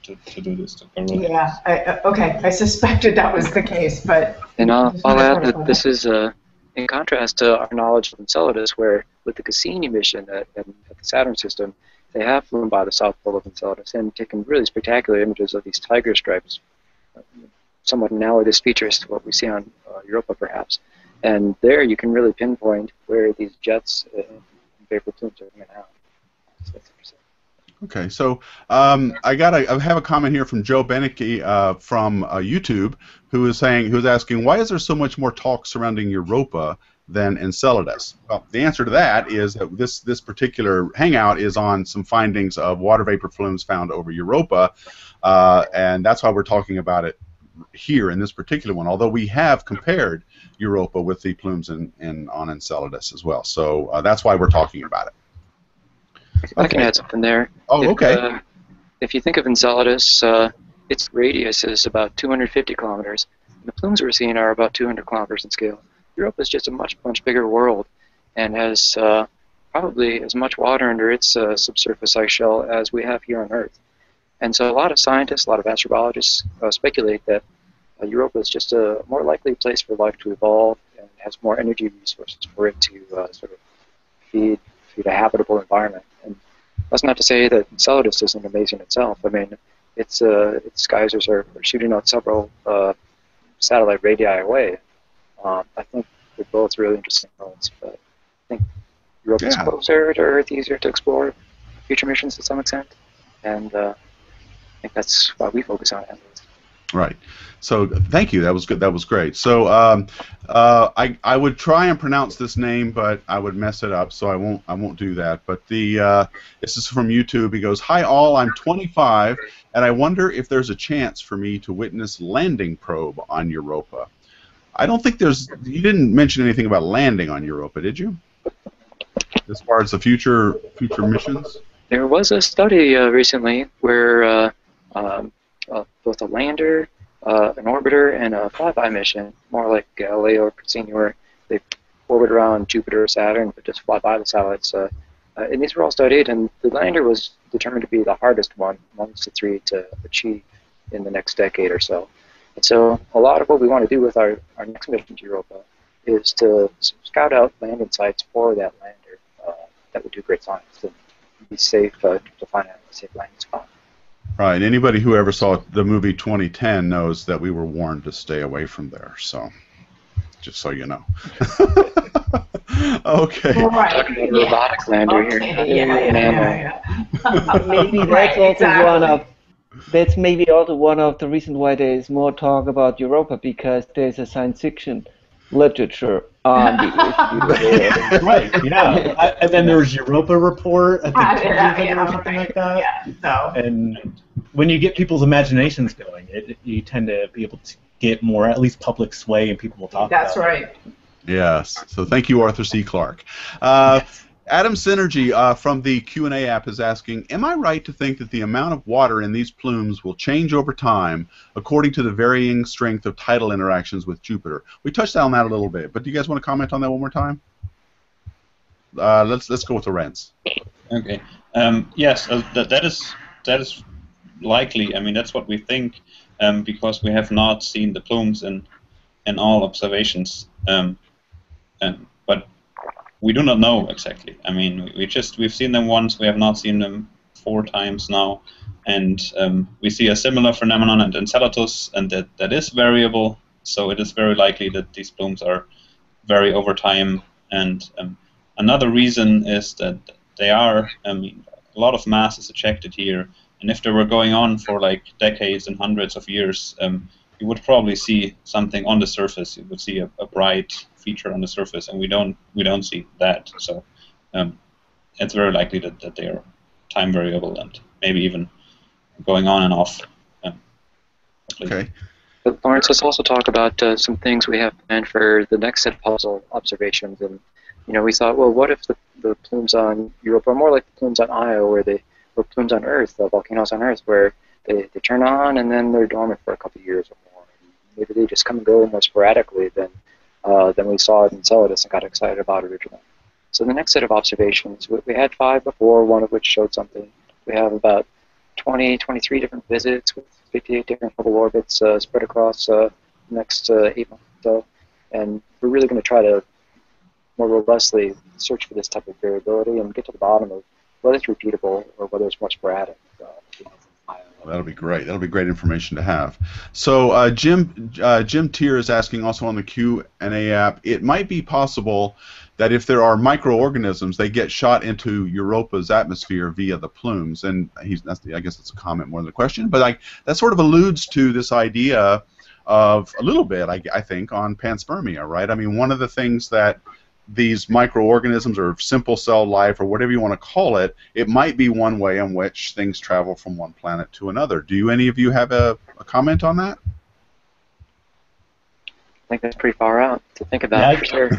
Speaker 5: to do this.
Speaker 6: Yeah, okay. I suspected that was the case, but...
Speaker 4: And I'll add that this is in contrast to our knowledge of Enceladus, where with the Cassini mission at the Saturn system, they have flown by the South Pole of Enceladus and taken really spectacular images of these tiger stripes, somewhat analogous features to what we see on Europa, perhaps. And there you can really pinpoint where these jets and vapor plumes are coming out. So that's interesting.
Speaker 1: Okay, so I have a comment here from Joe Benecke from YouTube, who's asking, why is there so much more talk surrounding Europa than Enceladus? Well, the answer to that is that this particular hangout is on some findings of water vapor plumes found over Europa, and that's why we're talking about it here in this particular one. Although we have compared Europa with the plumes on Enceladus as well, so that's why we're talking about it.
Speaker 4: I can add something there.
Speaker 1: Oh, okay.
Speaker 4: If you think of Enceladus, its radius is about 250 kilometers. And the plumes we're seeing are about 200 kilometers in scale. Europa is just a much bigger world and has probably as much water under its subsurface ice shell as we have here on Earth. And so a lot of scientists, a lot of astrobiologists speculate that Europa is just a more likely place for life to evolve and has more energy resources for it to sort of feed a habitable environment. And that's not to say that Enceladus isn't amazing itself. I mean, its geysers are shooting out several satellite radii away. I think they're both really interesting worlds, but I think Europa's closer to Earth, easier to explore, future missions to some extent, and I think that's why we focus on it.
Speaker 1: Right. So thank you. That was good. That was great. So I would try and pronounce this name, but I would mess it up, so I won't do that. But this is from YouTube. He goes, "Hi all, I'm 25, and I wonder if there's a chance for me to witness landing probe on Europa." I don't think you didn't mention anything about landing on Europa, did you? As far as the future missions?
Speaker 4: There was a study recently where both a lander, an orbiter, and a flyby mission, more like Galileo or Cassini, where they orbit around Jupiter or Saturn, but just fly by the satellites. And these were all studied, and the lander was determined to be the hardest one amongst the three to achieve in the next decade or so. And so a lot of what we want to do with our next mission to Europa is to scout out landing sites for that lander that would do great science and be safe to find out a safe landing spot.
Speaker 1: Right. Anybody who ever saw the movie 2010 knows that we were warned to stay away from there. So, just so you know. Okay.
Speaker 6: All right.
Speaker 4: Talking about a robotic lander here.
Speaker 2: Maybe that's also that's maybe also one of the reasons why there is more talk about Europa, because there's a science fiction literature on the issue.
Speaker 3: Right, yeah. And then there's Europa Report, I think, or something like that.
Speaker 6: Yeah, so.
Speaker 3: And when you get people's imaginations going, you tend to be able to get more, at least public sway, and people will talk about it.
Speaker 6: That's right.
Speaker 1: Yes. So thank you, Arthur C. Clarke. Adam Synergy from the Q&A app is asking, am I right to think that the amount of water in these plumes will change over time according to the varying strength of tidal interactions with Jupiter? We touched on that a little bit, but do you guys want to comment on that one more time? let's go with Lorenz.
Speaker 5: Okay. Yes, that is likely. I mean, that's what we think, because we have not seen the plumes in all observations. But we do not know exactly. I mean, we've seen them once. We have not seen them 4 times now, and we see a similar phenomenon at Enceladus, and that is variable. So it is very likely that these plumes are vary over time. And another reason is that they are. I mean, a lot of mass is ejected here, and if they were going on for like decades and hundreds of years, you would probably see something on the surface. You would see a bright feature on the surface, and we don't see that. So it's very likely that they are time variable and maybe even going on and off.
Speaker 1: Okay.
Speaker 4: But Lawrence, let's also talk about some things we have planned for the next set of puzzle observations. And we thought, well, what if the plumes on Europa are more like the plumes on Io, or plumes on Earth, the volcanoes on Earth, where they turn on and then they're dormant for a couple of years or more. Maybe they just come and go more sporadically than we saw it in Enceladus and got excited about originally. So the next set of observations, we had 5 before, one of which showed something. We have about 23 different visits with 58 different Hubble orbits spread across the next 8 months or so. And we're really going to try to more robustly search for this type of variability and get to the bottom of whether it's repeatable or whether it's more sporadic.
Speaker 1: That'll be great. That'll be great information to have. So Jim Tier is asking also on the Q&A app, it might be possible that if there are microorganisms, they get shot into Europa's atmosphere via the plumes. And I guess it's a comment more than a question, but that sort of alludes to this idea of a little bit, I think, on panspermia, right? I mean, one of the things that these microorganisms or simple cell life or whatever you want to call it, it might be one way in which things travel from one planet to another. Do any of you have a comment on that?
Speaker 4: I think that's pretty far out to think about.
Speaker 3: Yeah,
Speaker 4: for sure.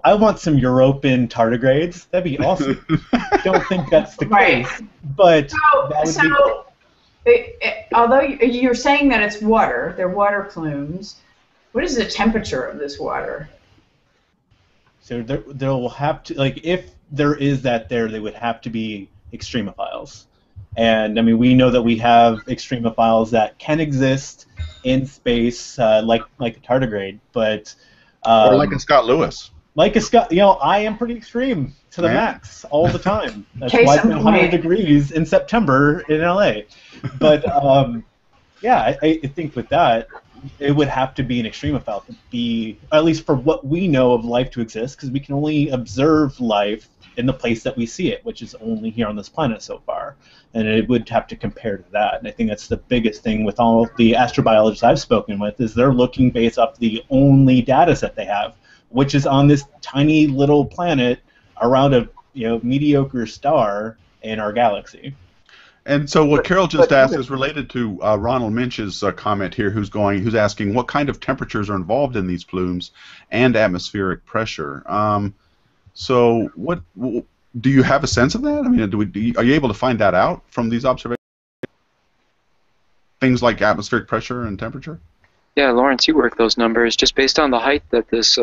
Speaker 3: I want some European tardigrades. That'd be awesome. Don't think that's the
Speaker 6: Right.
Speaker 3: case, but that would be.
Speaker 6: Although you're saying that it's water, they're water plumes, what is the temperature of this water?
Speaker 3: So there will have to, like, if there is that there, they would have to be extremophiles. And I mean, we know that we have extremophiles that can exist in space, like a tardigrade, but
Speaker 1: or like a Scott Lewis.
Speaker 3: Like a Scott, I am pretty extreme to the max all the time. That's
Speaker 6: Case
Speaker 3: why it's
Speaker 6: in
Speaker 3: 100
Speaker 6: point.
Speaker 3: degrees in September in LA. But yeah, I think with that, it would have to be an extremophile to be, at least for what we know of life to exist, because we can only observe life in the place that we see it, which is only here on this planet so far. And it would have to compare to that. And I think that's the biggest thing with all the astrobiologists I've spoken with, is they're looking based off the only data set they have, which is on this tiny little planet around a mediocre star in our galaxy.
Speaker 1: And so what Carol just asked is related to Ronald Minch's comment here, who's asking what kind of temperatures are involved in these plumes and atmospheric pressure. So what do you have a sense of that? I mean, are you able to find that out from these observations? Things like atmospheric pressure and temperature?
Speaker 4: Yeah, Lawrence, you worked those numbers. Just based on the height that this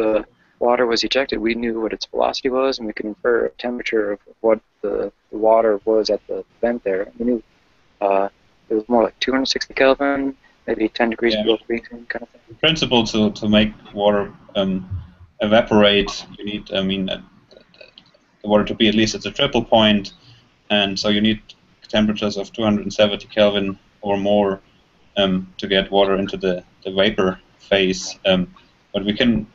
Speaker 4: water was ejected, we knew what its velocity was, and we could infer a temperature of what the water was at the vent there. We knew it was more like 260 Kelvin, maybe 10 degrees below freezing kind of thing.
Speaker 5: In principle, to make water evaporate, you need, the water to be at least at the triple point, and so you need temperatures of 270 Kelvin or more to get water into the vapor phase. But we can,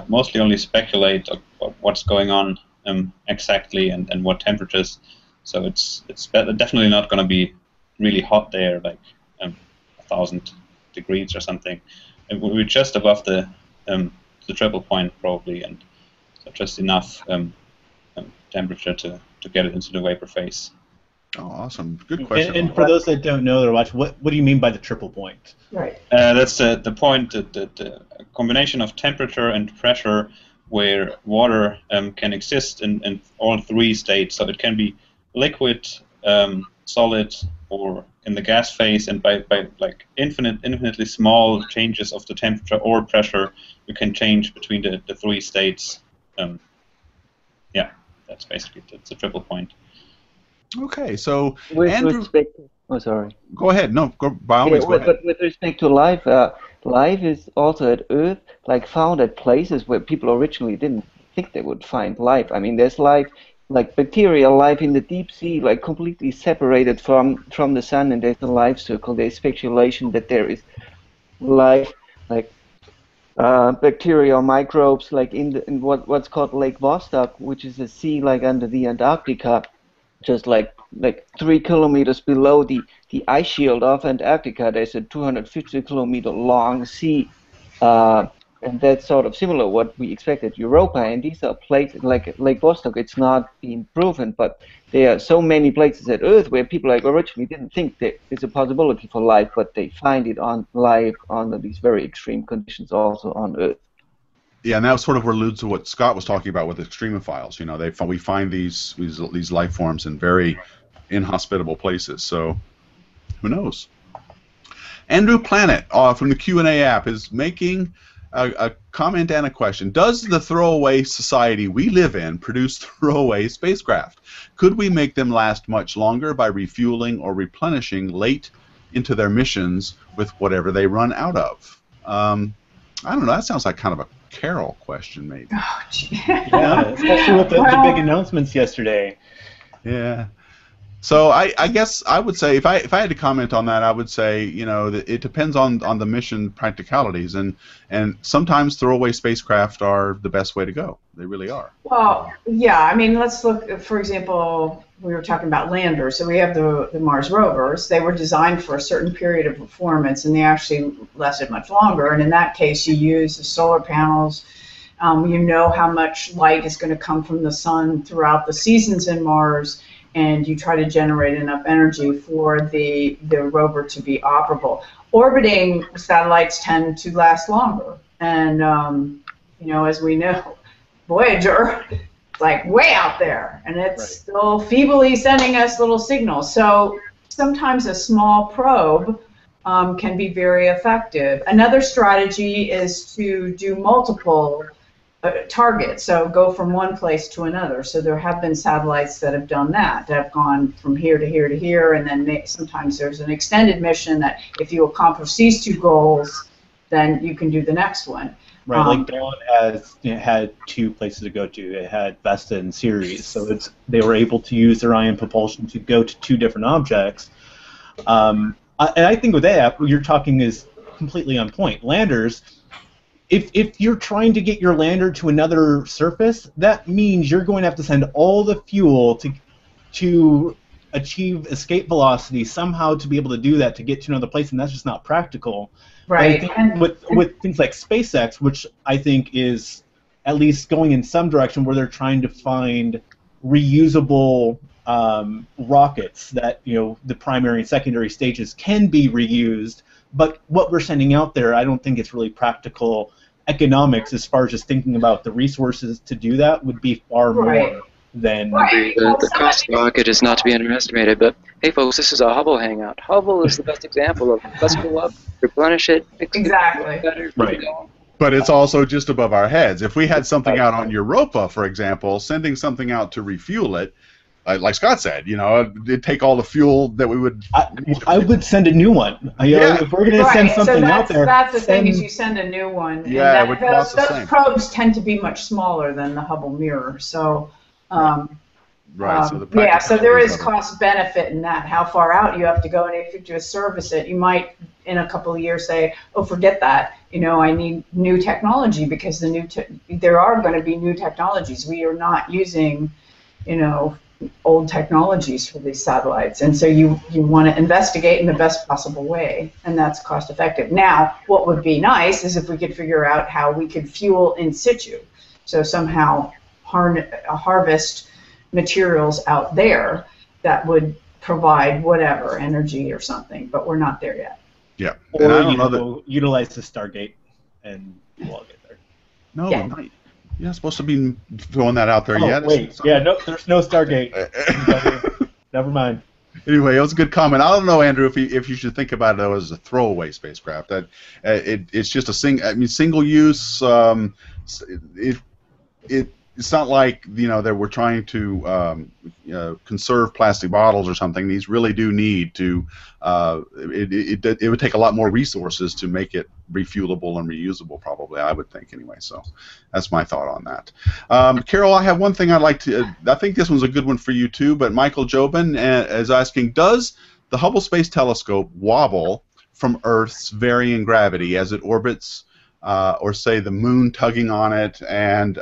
Speaker 5: mostly only speculate about what's going on exactly and what temperatures. So it's definitely not going to be really hot there, like 1,000 degrees or something. We're just above the triple point probably, and so just enough temperature to get it into the vapor phase.
Speaker 1: Oh, awesome! Good question.
Speaker 3: And for those that don't know that are watching, what do you mean by the triple point?
Speaker 6: Right.
Speaker 5: That's the point, the combination of temperature and pressure where water can exist in all 3 states. So it can be liquid, solid, or in the gas phase, and by like infinitely small changes of the temperature or pressure, you can change between the 3 states. yeah, that's a triple point.
Speaker 1: Okay, so
Speaker 2: With
Speaker 1: Andrew,
Speaker 2: respect, oh sorry.
Speaker 1: go ahead. No, by all
Speaker 2: Yeah,
Speaker 1: means, go ahead.
Speaker 2: but with respect to life, life is also at Earth, like found at places where people originally didn't think they would find life. I mean, there's life, like bacterial life in the deep sea, like completely separated from the sun, and there's a life circle. There's speculation that there is life, like bacterial microbes, like in what's called Lake Vostok, which is a sea like under the Antarctica, just like 3 kilometers below the ice shield of Antarctica. There's a 250-kilometer long sea, and that's sort of similar what we expect at Europa. And these are places like Lake Vostok. It's not been proven, but there are so many places at Earth where people like originally didn't think there is a possibility for life, but they find it on life under these very extreme conditions also on Earth.
Speaker 1: Yeah, and that sort of alludes to what Scott was talking about with extremophiles. You know, we find these life forms in very inhospitable places. So, who knows? Andrew Planet from the Q&A app is making a comment and a question. Does the throwaway society we live in produce throwaway spacecraft? Could we make them last much longer by refueling or replenishing late into their missions with whatever they run out of? I don't know. That sounds like kind of a Carol question, maybe.
Speaker 6: Oh, gee.
Speaker 3: Yeah, especially with the big announcements yesterday.
Speaker 1: Yeah. So I guess I would say if I had to comment on that, I would say, you know, that it depends on the mission practicalities, and sometimes throwaway spacecraft are the best way to go. They really are.
Speaker 6: Well, yeah. I mean, let's look. For example, we were talking about landers. So we have the Mars rovers. They were designed for a certain period of performance, and they actually lasted much longer. And in that case, you use the solar panels. You know how much light is going to come from the sun throughout the seasons in Mars, and you try to generate enough energy for the rover to be operable. Orbiting satellites tend to last longer, and you know, as we know, Voyager, it's like way out there, and it's still feebly sending us little signals. So sometimes a small probe can be very effective. Another strategy is to do multiple targets, so go from one place to another. So there have been satellites that have done that have gone from here to here to here, and then sometimes there's an extended mission that if you accomplish these two goals, then you can do the next one.
Speaker 3: Right, like Dawn had two places to go to. It had Vesta and Ceres, so they were able to use their ion propulsion to go to two different objects. And I think with that, what you're talking is completely on point. Landers, if you're trying to get your lander to another surface, that means you're going to have to send all the fuel to achieve escape velocity somehow to be able to do that, to get to another place, and that's just not practical.
Speaker 6: Right.
Speaker 3: I think with things like SpaceX, which I think is at least going in some direction where they're trying to find reusable rockets that, you know, the primary and secondary stages can be reused, but what we're sending out there, I don't think it's really practical economics as far as just thinking about the resources to do that would be far more than...
Speaker 4: The cost of the rocket is not to be underestimated, but hey folks, this is a Hubble hangout. Hubble is the best example of let's go up, replenish it, fix it better,
Speaker 3: right.
Speaker 1: But it's also just above our heads. If we had something out on Europa, for example, sending something out to refuel it, like Scott said, you know, it'd take all the fuel that we would...
Speaker 3: I would send a new one. If we're going to send something out there...
Speaker 6: That's the thing, is you send a new one.
Speaker 1: Yeah,
Speaker 6: and
Speaker 1: it would cost the same.
Speaker 6: Probes tend to be much smaller than the Hubble mirror, so... so there is cost benefit in that, how far out you have to go, and if you just service it, you might in a couple of years say, oh, forget that, you know, I need new technology, because there are going to be new technologies. We are not using, you know, old technologies for these satellites, and so you want to investigate in the best possible way, and that's cost effective. Now, what would be nice is if we could figure out how we could fuel in situ, so somehow harvest materials out there that would provide whatever energy or something, but we're not there yet.
Speaker 1: Yeah,
Speaker 3: or I don't know utilize the Stargate, and we'll get there.
Speaker 1: No, you're not supposed to be throwing that out there yet.
Speaker 3: Wait, no, there's no Stargate. Never mind.
Speaker 1: Anyway, it was a good comment. I don't know, Andrew, if you should think about it though as a throwaway spacecraft. That it's just a single use. it's not like, you know, that we're trying to conserve plastic bottles or something. These really do need to. It would take a lot more resources to make it refuelable and reusable, probably, I would think, anyway. So that's my thought on that. Carol, I have one thing I'd like to. I think this one's a good one for you too. But Michael Jobin is asking: does the Hubble Space Telescope wobble from Earth's varying gravity as it orbits, or say the Moon tugging on it, and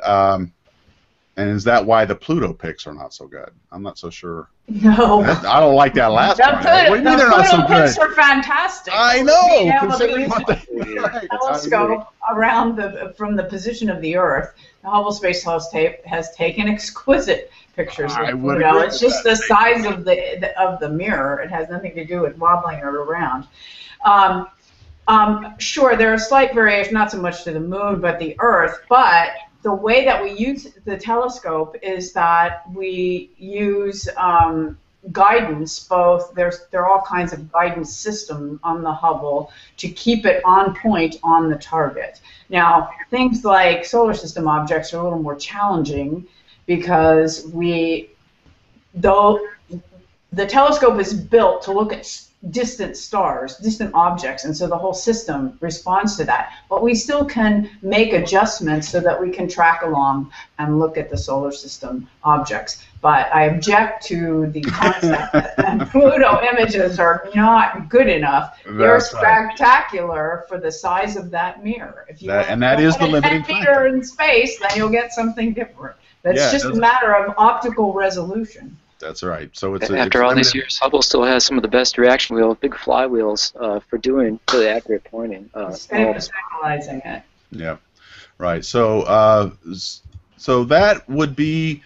Speaker 1: is that why the Pluto pics are not so good? I'm not so sure.
Speaker 6: No.
Speaker 1: I don't like that last
Speaker 6: The
Speaker 1: part. What do you mean they're not so
Speaker 6: Pluto
Speaker 1: good?
Speaker 6: pics are fantastic.
Speaker 1: I know.
Speaker 6: Being able to
Speaker 1: Considering
Speaker 6: use
Speaker 1: what
Speaker 6: the telescope around from the position of the Earth, the Hubble Space Telescope has taken exquisite pictures of Pluto. It's just the size of the mirror. It has nothing to do with wobbling it around. Sure, there are slight variations, not so much to the Moon, but the Earth. But the way that we use the telescope is that we use guidance. Both there are all kinds of guidance systems on the Hubble to keep it on point on the target. Now, things like solar system objects are a little more challenging because though the telescope is built to look at distant stars, distant objects, and so the whole system responds to that. But we still can make adjustments so that we can track along and look at the solar system objects. But I object to the concept that Pluto images are not good enough. They're spectacular for the size of that mirror. If you
Speaker 1: that is the limiting
Speaker 6: factor in space, then you'll get something different. That's just a matter of optical resolution.
Speaker 1: That's right. So
Speaker 4: after all these years, Hubble still has some of the best reaction wheels, big flywheels for doing really accurate pointing.
Speaker 6: Stabilizing it.
Speaker 1: Yeah, right. So so that would be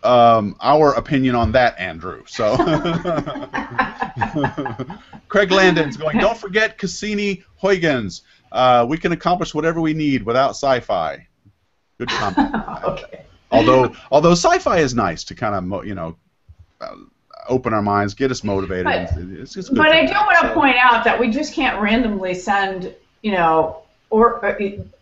Speaker 1: our opinion on that, Andrew. So Craig Landon's going, don't forget Cassini-Huygens. We can accomplish whatever we need without sci-fi. Good comment.
Speaker 6: Okay.
Speaker 1: Although sci-fi is nice to kind of, you know, open our minds, get us motivated. It's good.
Speaker 6: But I do want to point out that we just can't randomly send, you know,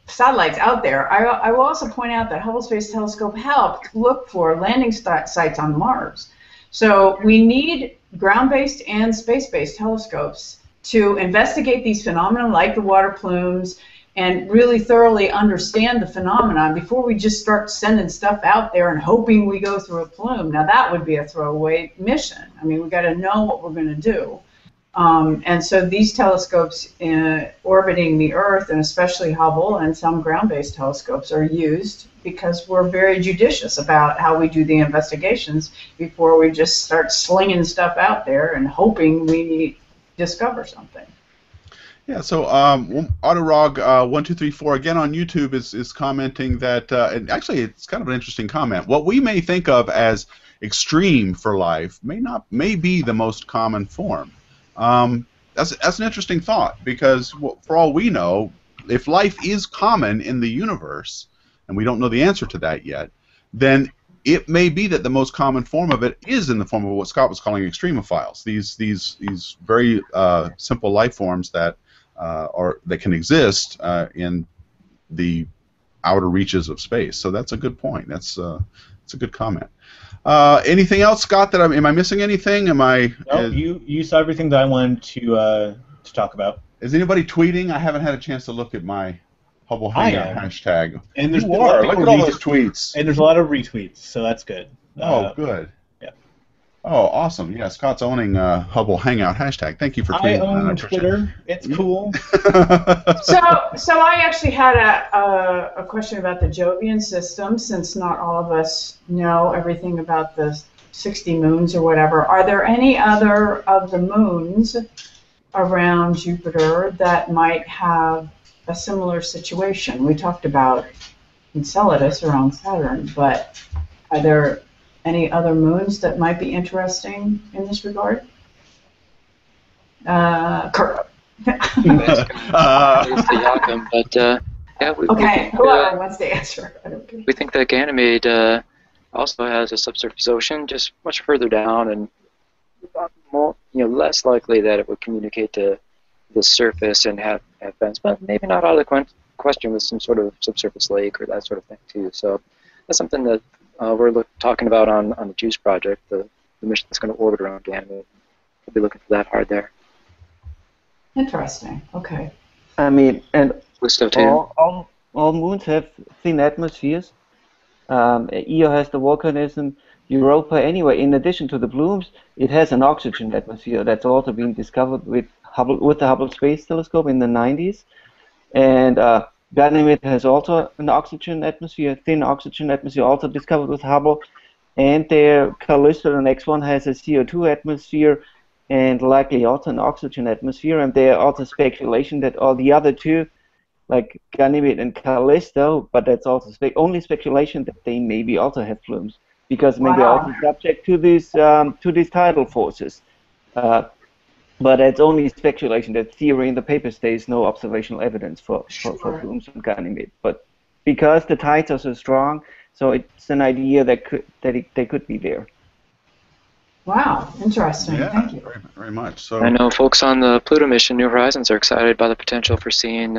Speaker 6: satellites out there. I will also point out that Hubble Space Telescope helped look for landing sites on Mars. So we need ground-based and space-based telescopes to investigate these phenomena like the water plumes and really thoroughly understand the phenomenon before we just start sending stuff out there and hoping we go through a plume. Now that would be a throwaway mission. I mean, we've got to know what we're going to do. And so these telescopes orbiting the Earth, and especially Hubble and some ground-based telescopes, are used because we're very judicious about how we do the investigations before we just start slinging stuff out there and hoping we discover something.
Speaker 1: Yeah, so Autorog1234 again on YouTube is commenting that, and actually it's kind of an interesting comment. What we may think of as extreme for life may be the most common form. That's an interesting thought, because for all we know, if life is common in the universe, and we don't know the answer to that yet, then it may be that the most common form of it is in the form of what Scott was calling extremophiles. These very simple life forms that can exist in the outer reaches of space. So that's a good point. That's a good comment. Anything else, Scott? Am I missing anything?
Speaker 3: No, you saw everything that I wanted to talk about.
Speaker 1: Is anybody tweeting? I haven't had a chance to look at my Hubble Hangout hashtag.
Speaker 3: And there's
Speaker 1: look at all those tweets.
Speaker 3: And there's a lot of retweets, so that's good.
Speaker 1: Good.
Speaker 3: Yeah.
Speaker 1: Oh, awesome. Yeah, Scott's owning Hubble Hangout hashtag. Thank you for tweeting.
Speaker 3: I own Twitter. It's cool.
Speaker 6: So I actually had a question about the Jovian system, since not all of us know everything about the 60 moons or whatever. Are there any other of the moons around Jupiter that might have a similar situation? We talked about Enceladus around Saturn, but are there any other moons that might be interesting in this regard? Kurt. Whoever wants to answer. I don't care.
Speaker 4: We think that Ganymede also has a subsurface ocean just much further down, and more, less likely that it would communicate to the surface and have vents, but maybe not out of the question with some sort of subsurface lake or that sort of thing too. So that's something that we're talking about on the JUICE project, the mission that's going to orbit around Ganymede. We'll be looking for that hard there.
Speaker 6: Interesting. Okay.
Speaker 2: I mean, and
Speaker 4: Callisto too.
Speaker 2: all moons have thin atmospheres. Io has the volcanism. Europa, anyway, in addition to the Plumes, it has an oxygen atmosphere that's also been discovered with the Hubble Space Telescope in the 90s. And Ganymede has also an oxygen atmosphere, thin oxygen atmosphere, also discovered with Hubble. And their Callisto, the next one, has a CO2 atmosphere and likely also an oxygen atmosphere. And there are also speculation that all the other two, like Ganymede and Callisto, but that's also only speculation that they maybe also have plumes, because maybe they're also subject to these tidal forces. But it's only speculation. That theory in the papers, there is no observational evidence for plumes on Ganymede. But because the tides are so strong, so it's an idea that they could be there.
Speaker 6: Wow, interesting.
Speaker 1: Yeah,
Speaker 6: thank you.
Speaker 1: very, very much. So
Speaker 4: I know folks on the Pluto mission, New Horizons, are excited by the potential for seeing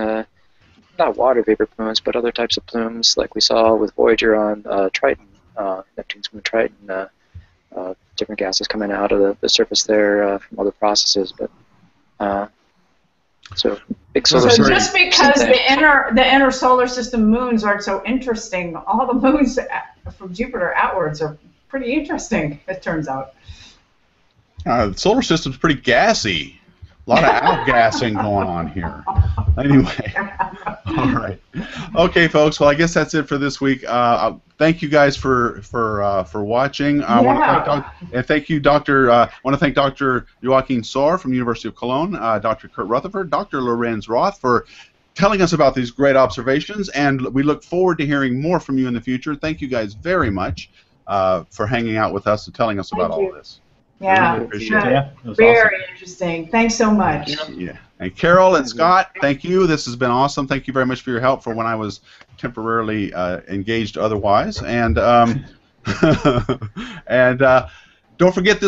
Speaker 4: not water vapor plumes, but other types of plumes, like we saw with Voyager on Triton, Neptune's moon Triton. Different gases coming out of the surface there from other processes, but so big solar
Speaker 6: So
Speaker 4: system.
Speaker 6: just because the inner solar system moons aren't so interesting, all the moons from Jupiter outwards are pretty interesting, it turns out.
Speaker 1: the solar system's pretty gassy. A lot of outgassing going on here. Anyway, all right. Okay, folks. Well, I guess that's it for this week. Thank you guys for watching. I want to thank you, Dr. I want to thank Dr. Joachim Sohr from the University of Cologne, Dr. Kurt Rutherford, Dr. Lorenz Roth for telling us about these great observations, and we look forward to hearing more from you in the future. Thank you guys very much for hanging out with us and telling us about all of this.
Speaker 6: Yeah,
Speaker 1: really appreciate it.
Speaker 3: Yeah, it was
Speaker 6: very
Speaker 3: awesome.
Speaker 6: interesting. Thanks so much.
Speaker 1: Yeah. And Carol and Scott, thank you. This has been awesome. Thank you very much for your help for when I was temporarily engaged otherwise. And and don't forget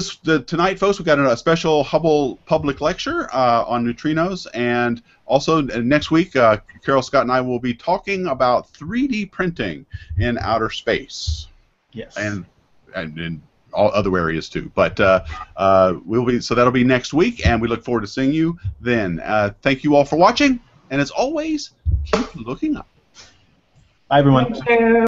Speaker 1: tonight, folks. We've got a special Hubble public lecture on neutrinos, and also next week, Carol, Scott, and I will be talking about 3D printing in outer space.
Speaker 3: Yes.
Speaker 1: And in all other areas too, but that'll be next week, and we look forward to seeing you then. Thank you all for watching, and as always, keep looking up.
Speaker 3: Bye, everyone.
Speaker 6: Thank you.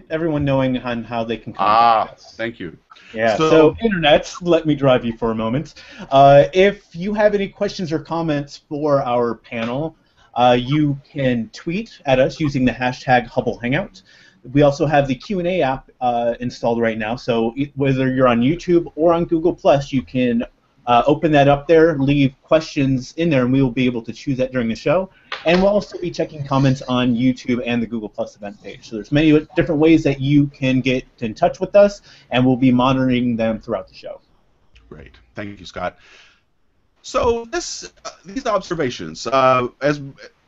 Speaker 3: Everyone knowing on how they can contact us.
Speaker 1: Thank you.
Speaker 3: Yeah,
Speaker 1: So-
Speaker 3: so Internet, let me drive you for a moment. If you have any questions or comments for our panel, you can tweet at us using the hashtag Hubble Hangout. We also have the Q&A app installed right now, so whether you're on YouTube or on Google+, you can open that up there, leave questions in there, and we will be able to choose that during the show. And we'll also be checking comments on YouTube and the Google+ event page. So there's many different ways that you can get in touch with us, and we'll be monitoring them throughout the show.
Speaker 1: Great. Thank you, Scott. So these observations,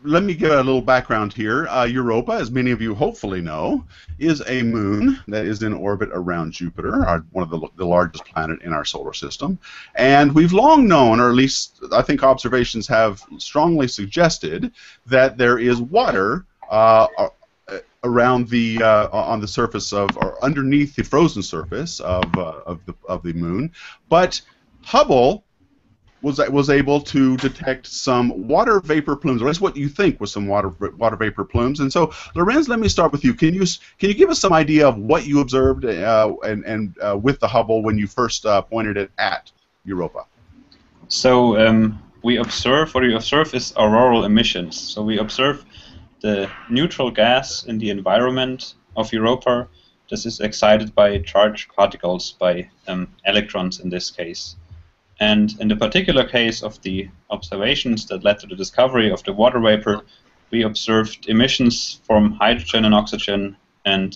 Speaker 1: let me give a little background here. Europa, as many of you hopefully know, is a moon that is in orbit around Jupiter, one of the largest planet in our solar system. And we've long known, or at least I think observations have strongly suggested, that there is water around on the surface or underneath the frozen surface of the moon. But Hubble was able to detect some water vapor plumes, or at least what you think was some water vapor plumes. And so, Lorenz, let me start with you. Can you give us some idea of what you observed with the Hubble when you first pointed it at Europa?
Speaker 5: So what you observe is auroral emissions. So we observe the neutral gas in the environment of Europa. This is excited by charged particles, by electrons in this case. And in the particular case of the observations that led to the discovery of the water vapor, we observed emissions from hydrogen and oxygen, and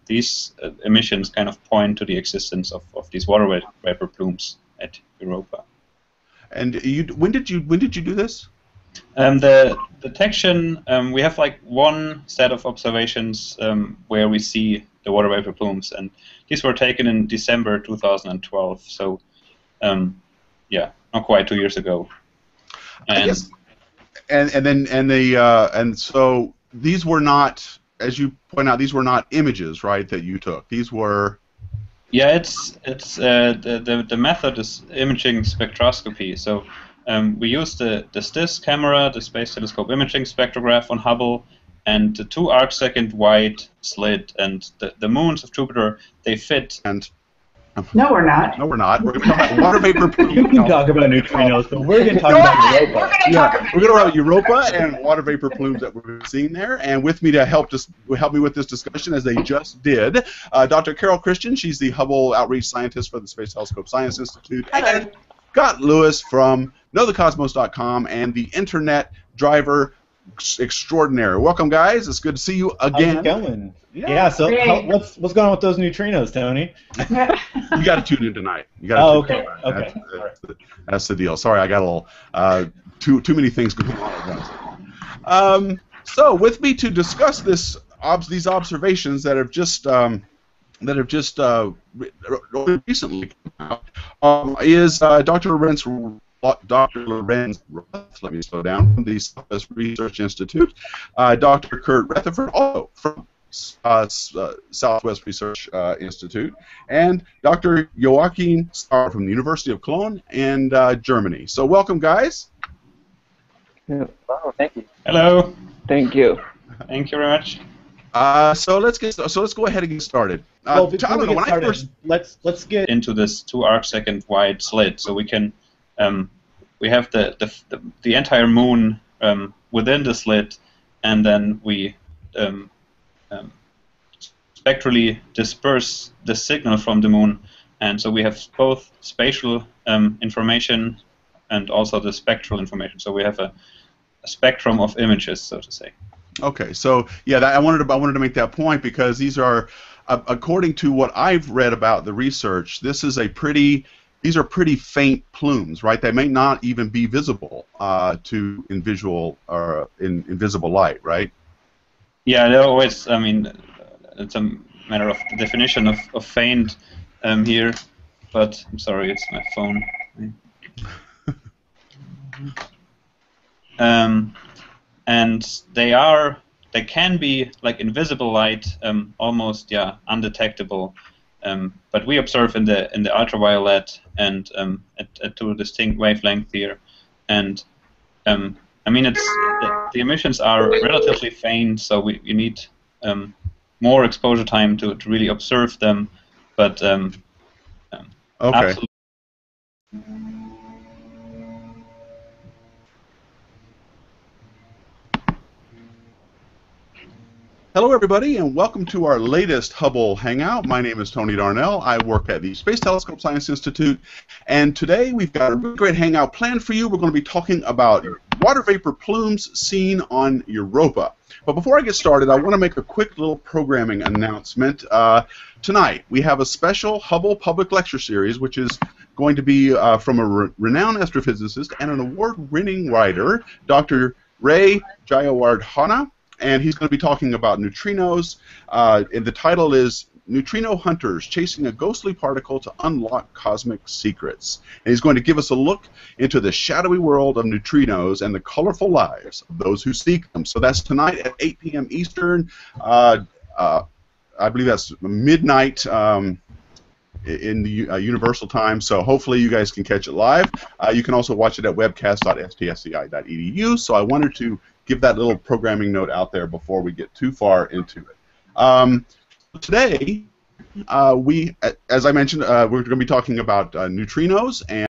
Speaker 5: these emissions kind of point to the existence of these water vapor plumes at Europa.
Speaker 1: And when did you do this?
Speaker 5: The detection, we have like one set of observations where we see the water vapor plumes, and these were taken in December 2012. So. Yeah, not quite 2 years ago. And
Speaker 1: I guess, and so these were not, as you point out, these were not images, right? That you took. These were.
Speaker 5: Yeah, the method is imaging spectroscopy. So we use the STIS camera, the Space Telescope Imaging Spectrograph on Hubble, and the 2 arcsecond wide slit, and the moons of Jupiter, they fit.
Speaker 1: And
Speaker 6: no, we're not.
Speaker 1: No, we're not. We're going to talk about water vapor plumes.
Speaker 3: You can talk about neutrinos, but we're going to talk about Europa.
Speaker 6: We're going
Speaker 1: to talk about Europa and water vapor plumes that we're seeing there. And with me to help me with this discussion, as they just did, Dr. Carol Christian. She's the Hubble Outreach Scientist for the Space Telescope Science Institute.
Speaker 6: Hello.
Speaker 1: And Scott Lewis from KnowTheCosmos.com and the Internet Driver Extraordinaire. Welcome, guys. It's good to see you again.
Speaker 3: How's it going? Yeah. So what's going on with those neutrinos, Tony?
Speaker 1: You got to tune in tonight. You got to tune in.
Speaker 3: Okay.
Speaker 1: That's the deal. Sorry, I got a little too many things going on at once. So, with me to discuss these observations that have just recently come out is Dr. Lorenz Roth, let me slow down, from the Southwest Research Institute, Dr. Kurt Rutherford, also from Southwest Research Institute, and Dr. Joachim Starr from the University of Cologne and Germany. So welcome, guys.
Speaker 2: Yeah.
Speaker 4: Wow, thank you.
Speaker 5: Hello.
Speaker 2: Thank you.
Speaker 5: Thank you very much.
Speaker 1: So let's go ahead and get started.
Speaker 3: Well, before we get started, let's get
Speaker 5: into this 2 arcsecond wide slit, so we can we have the entire moon within the slit, and then we spectrally disperse the signal from the moon, and so we have both spatial information and also the spectral information. So we have a spectrum of images, so to say. Okay, so yeah, I wanted to make that point because these are, according to what I've read about the research, these are pretty faint plumes, right? They may not even be visible in visible light, right? Yeah, they're always. I mean, it's a matter of the definition of faint here, but I'm sorry, it's my phone. And they can be like invisible light, almost undetectable. But we observe in the ultraviolet and at 2 distinct wavelengths here, and I mean the emissions are relatively faint, so you need more exposure time to really observe them. But okay. Absolutely. Hello, everybody, and welcome to our latest Hubble Hangout. My name is Tony Darnell. I work at the Space Telescope Science Institute, and today we've got a really great hangout planned for you. We're going to be talking about water vapor plumes seen on Europa. But before I get started, I want to make a quick little programming announcement. Tonight, we have a special Hubble Public Lecture Series, which is going to be from a renowned astrophysicist and an award-winning writer, Dr. Ray Jayawardena. And he's going to be talking about neutrinos, and the title is Neutrino Hunters, Chasing a Ghostly Particle to Unlock Cosmic Secrets. And he's going to give us a look into the shadowy world of neutrinos and the colorful lives of those who seek them. So that's tonight at 8 p.m. Eastern. I believe that's midnight in the Universal Time, so hopefully you guys can catch it live. You can also watch it at webcast.stsci.edu, so I wanted to give that little programming note out there before we get too far into it. Today, as I mentioned, we're going to be talking about neutrinos and